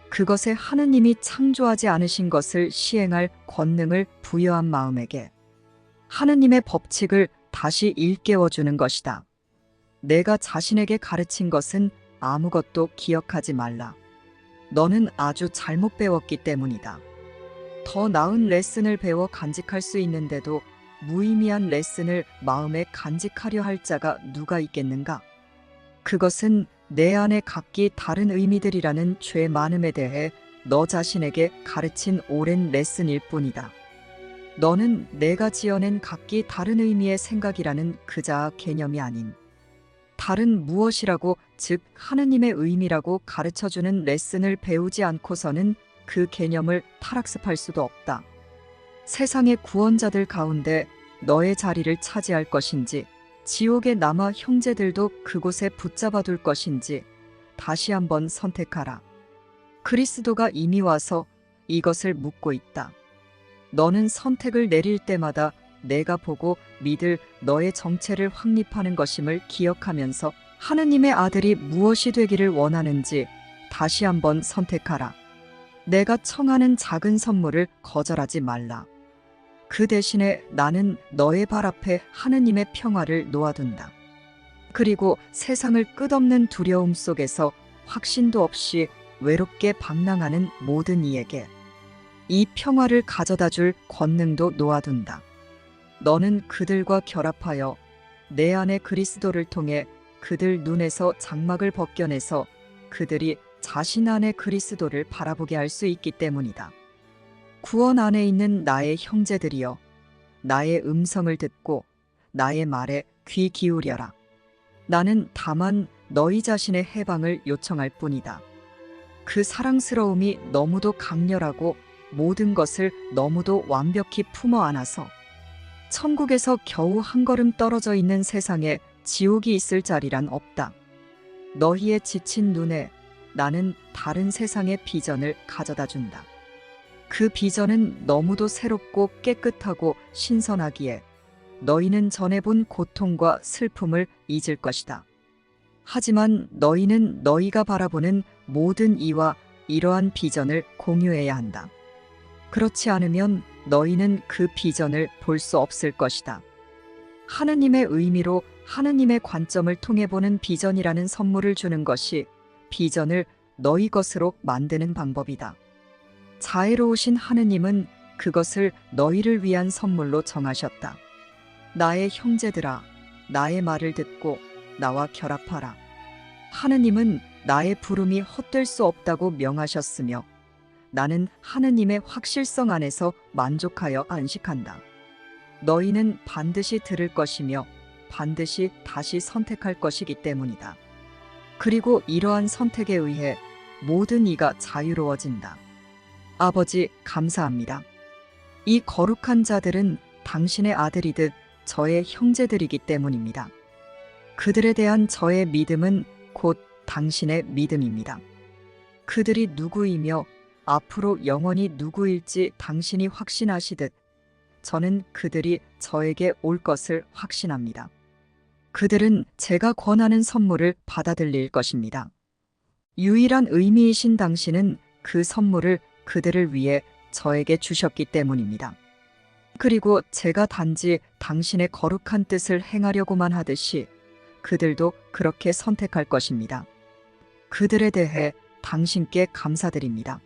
S1: 그것에 하느님이 창조하지 않으신 것을 시행할 권능을 부여한 마음에게 하느님의 법칙을 다시 일깨워주는 것이다. 내가 자신에게 가르친 것은 아무것도 기억하지 말라. 너는 아주 잘못 배웠기 때문이다. 더 나은 레슨을 배워 간직할 수 있는데도 무의미한 레슨을 마음에 간직하려 할 자가 누가 있겠는가? 그것은 내 안에 각기 다른 의미들이라는 죄 많음에 대해 너 자신에게 가르친 오랜 레슨일 뿐이다. 너는 내가 지어낸 각기 다른 의미의 생각이라는 그자아 개념이 아닌 다른 무엇이라고, 즉 하느님의 의미라고 가르쳐주는 레슨을 배우지 않고서는 그 개념을 탈학습할 수도 없다. 세상의 구원자들 가운데 너의 자리를 차지할 것인지, 지옥에 남아 형제들도 그곳에 붙잡아둘 것인지 다시 한번 선택하라. 그리스도가 이미 와서 이것을 묻고 있다. 너는 선택을 내릴 때마다 내가 보고 믿을 너의 정체를 확립하는 것임을 기억하면서 하느님의 아들이 무엇이 되기를 원하는지 다시 한번 선택하라. 내가 청하는 작은 선물을 거절하지 말라. 그 대신에 나는 너의 발 앞에 하느님의 평화를 놓아둔다. 그리고 세상을 끝없는 두려움 속에서 확신도 없이 외롭게 방랑하는 모든 이에게 이 평화를 가져다 줄 권능도 놓아둔다. 너는 그들과 결합하여 내 안에 그리스도를 통해 그들 눈에서 장막을 벗겨내서 그들이 자신 안에 그리스도를 바라보게 할 수 있기 때문이다. 구원 안에 있는 나의 형제들이여, 나의 음성을 듣고 나의 말에 귀 기울여라. 나는 다만 너희 자신의 해방을 요청할 뿐이다. 그 사랑스러움이 너무도 강렬하고 모든 것을 너무도 완벽히 품어 안아서 천국에서 겨우 한 걸음 떨어져 있는 세상에 지옥이 있을 자리란 없다. 너희의 지친 눈에 나는 다른 세상의 비전을 가져다 준다. 그 비전은 너무도 새롭고 깨끗하고 신선하기에 너희는 전에 본 고통과 슬픔을 잊을 것이다. 하지만 너희는 너희가 바라보는 모든 이와 이러한 비전을 공유해야 한다. 그렇지 않으면 너희는 그 비전을 볼 수 없을 것이다. 하느님의 의미로 하느님의 관점을 통해 보는 비전이라는 선물을 주는 것이 비전을 너희 것으로 만드는 방법이다. 자애로우신 하느님은 그것을 너희를 위한 선물로 정하셨다. 나의 형제들아, 나의 말을 듣고 나와 결합하라. 하느님은 나의 부름이 헛될 수 없다고 명하셨으며 나는 하느님의 확실성 안에서 만족하여 안식한다. 너희는 반드시 들을 것이며 반드시 다시 선택할 것이기 때문이다. 그리고 이러한 선택에 의해 모든 이가 자유로워진다. 아버지, 감사합니다. 이 거룩한 자들은 당신의 아들이듯 저의 형제들이기 때문입니다. 그들에 대한 저의 믿음은 곧 당신의 믿음입니다. 그들이 누구이며 앞으로 영원히 누구일지 당신이 확신하시듯 저는 그들이 저에게 올 것을 확신합니다. 그들은 제가 권하는 선물을 받아들일 것입니다. 유일한 의미이신 당신은 그 선물을 그들을 위해 저에게 주셨기 때문입니다. 그리고 제가 단지 당신의 거룩한 뜻을 행하려고만 하듯이 그들도 그렇게 선택할 것입니다. 그들에 대해 당신께 감사드립니다.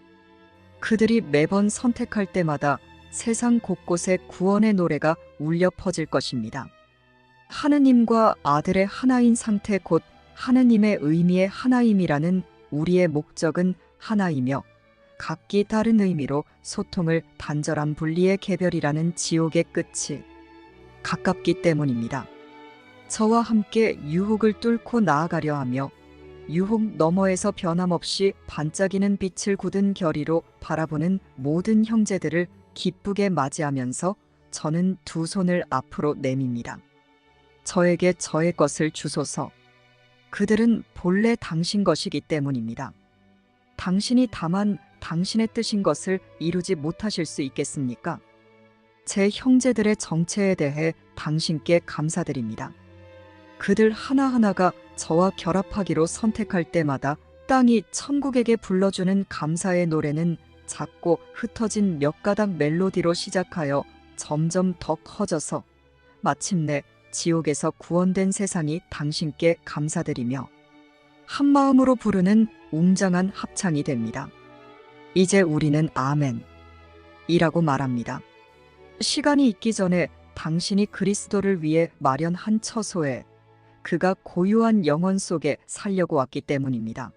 S1: 그들이 매번 선택할 때마다 세상 곳곳에 구원의 노래가 울려 퍼질 것입니다. 하느님과 아들의 하나인 상태 곧 하느님의 의미의 하나임이라는 우리의 목적은 하나이며 각기 다른 의미로 소통을 단절한 분리의 개별이라는 지옥의 끝이 가깝기 때문입니다. 저와 함께 유혹을 뚫고 나아가려 하며 유혹 너머에서 변함없이 반짝이는 빛을 굳은 결의로 바라보는 모든 형제들을 기쁘게 맞이하면서 저는 두 손을 앞으로 내밉니다. 저에게 저의 것을 주소서. 그들은 본래 당신 것이기 때문입니다. 당신이 다만 당신의 뜻인 것을 이루지 못하실 수 있겠습니까? 제 형제들의 정체에 대해 당신께 감사드립니다. 그들 하나하나가 저와 결합하기로 선택할 때마다 땅이 천국에게 불러주는 감사의 노래는 작고 흩어진 몇 가닥 멜로디로 시작하여 점점 더 커져서 마침내 지옥에서 구원된 세상이 당신께 감사드리며 한마음으로 부르는 웅장한 합창이 됩니다. 이제 우리는 아멘 이라고 말합니다. 시간이 있기 전에 당신이 그리스도를 위해 마련한 처소에 그가 고유한 영혼 속에 살려고 왔기 때문입니다.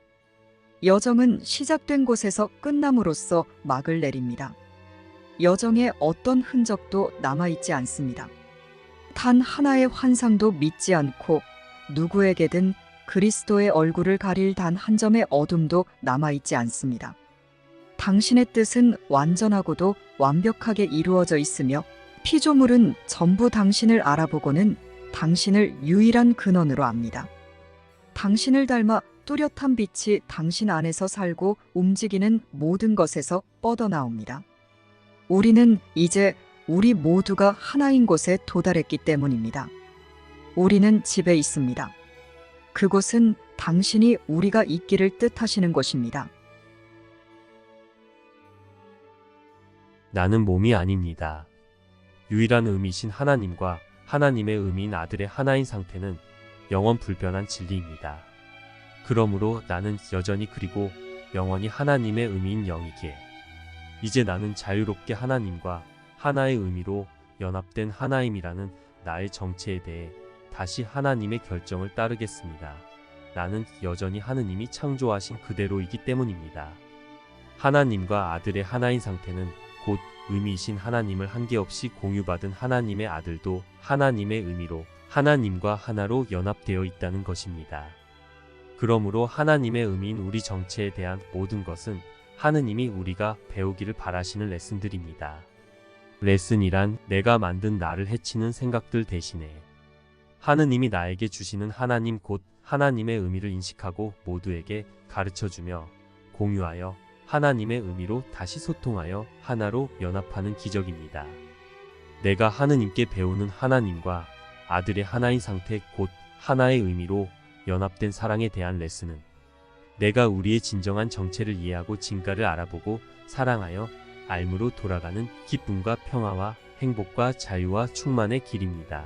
S1: 여정은 시작된 곳에서 끝남으로써 막을 내립니다. 여정에 어떤 흔적도 남아있지 않습니다. 단 하나의 환상도 믿지 않고 누구에게든 그리스도의 얼굴을 가릴 단 한 점의 어둠도 남아있지 않습니다. 당신의 뜻은 완전하고도 완벽하게 이루어져 있으며 피조물은 전부 당신을 알아보고는 당신을 유일한 근원으로 압니다. 당신을 닮아 뚜렷한 빛이 당신 안에서 살고 움직이는 모든 것에서 뻗어나옵니다. 우리는 이제 우리 모두가 하나인 곳에 도달했기 때문입니다. 우리는 집에 있습니다. 그곳은 당신이 우리가 있기를 뜻하시는 곳입니다.
S2: 나는 몸이 아닙니다. 유일한 의미신 하나님과 하나님의 의미인 아들의 하나인 상태는 영원 불변한 진리입니다. 그러므로 나는 여전히 그리고 영원히 하나님의 의미인 영이기에 이제 나는 자유롭게 하나님과 하나의 의미로 연합된 하나임이라는 나의 정체에 대해 다시 하나님의 결정을 따르겠습니다. 나는 여전히 하느님이 창조하신 그대로이기 때문입니다. 하나님과 아들의 하나인 상태는 곧 의미이신 하나님을 한계없이 공유받은 하나님의 아들도 하나님의 의미로 하나님과 하나로 연합되어 있다는 것입니다. 그러므로 하나님의 의미인 우리 정체에 대한 모든 것은 하느님이 우리가 배우기를 바라시는 레슨들입니다. 레슨이란 내가 만든 나를 해치는 생각들 대신에 하느님이 나에게 주시는 하나님 곧 하나님의 의미를 인식하고 모두에게 가르쳐주며 공유하여 하나님의 의미로 다시 소통하여 하나로 연합하는 기적입니다. 내가 하느님께 배우는 하나님과 아들의 하나인 상태 곧 하나의 의미로 연합된 사랑에 대한 레슨은 내가 우리의 진정한 정체를 이해하고 진가를 알아보고 사랑하여 알므로 돌아가는 기쁨과 평화와 행복과 자유와 충만의 길입니다.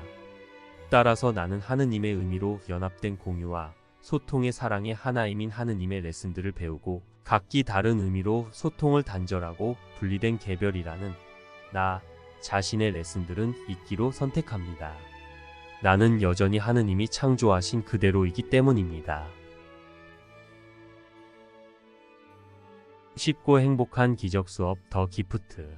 S2: 따라서 나는 하느님의 의미로 연합된 공유와 소통의 사랑의 하나임인 하느님의 레슨들을 배우고 각기 다른 의미로 소통을 단절하고 분리된 개별이라는 나 자신의 레슨들은 잊기로 선택합니다. 나는 여전히 하느님이 창조하신 그대로이기 때문입니다. 쉽고 행복한 기적 수업 더 기프트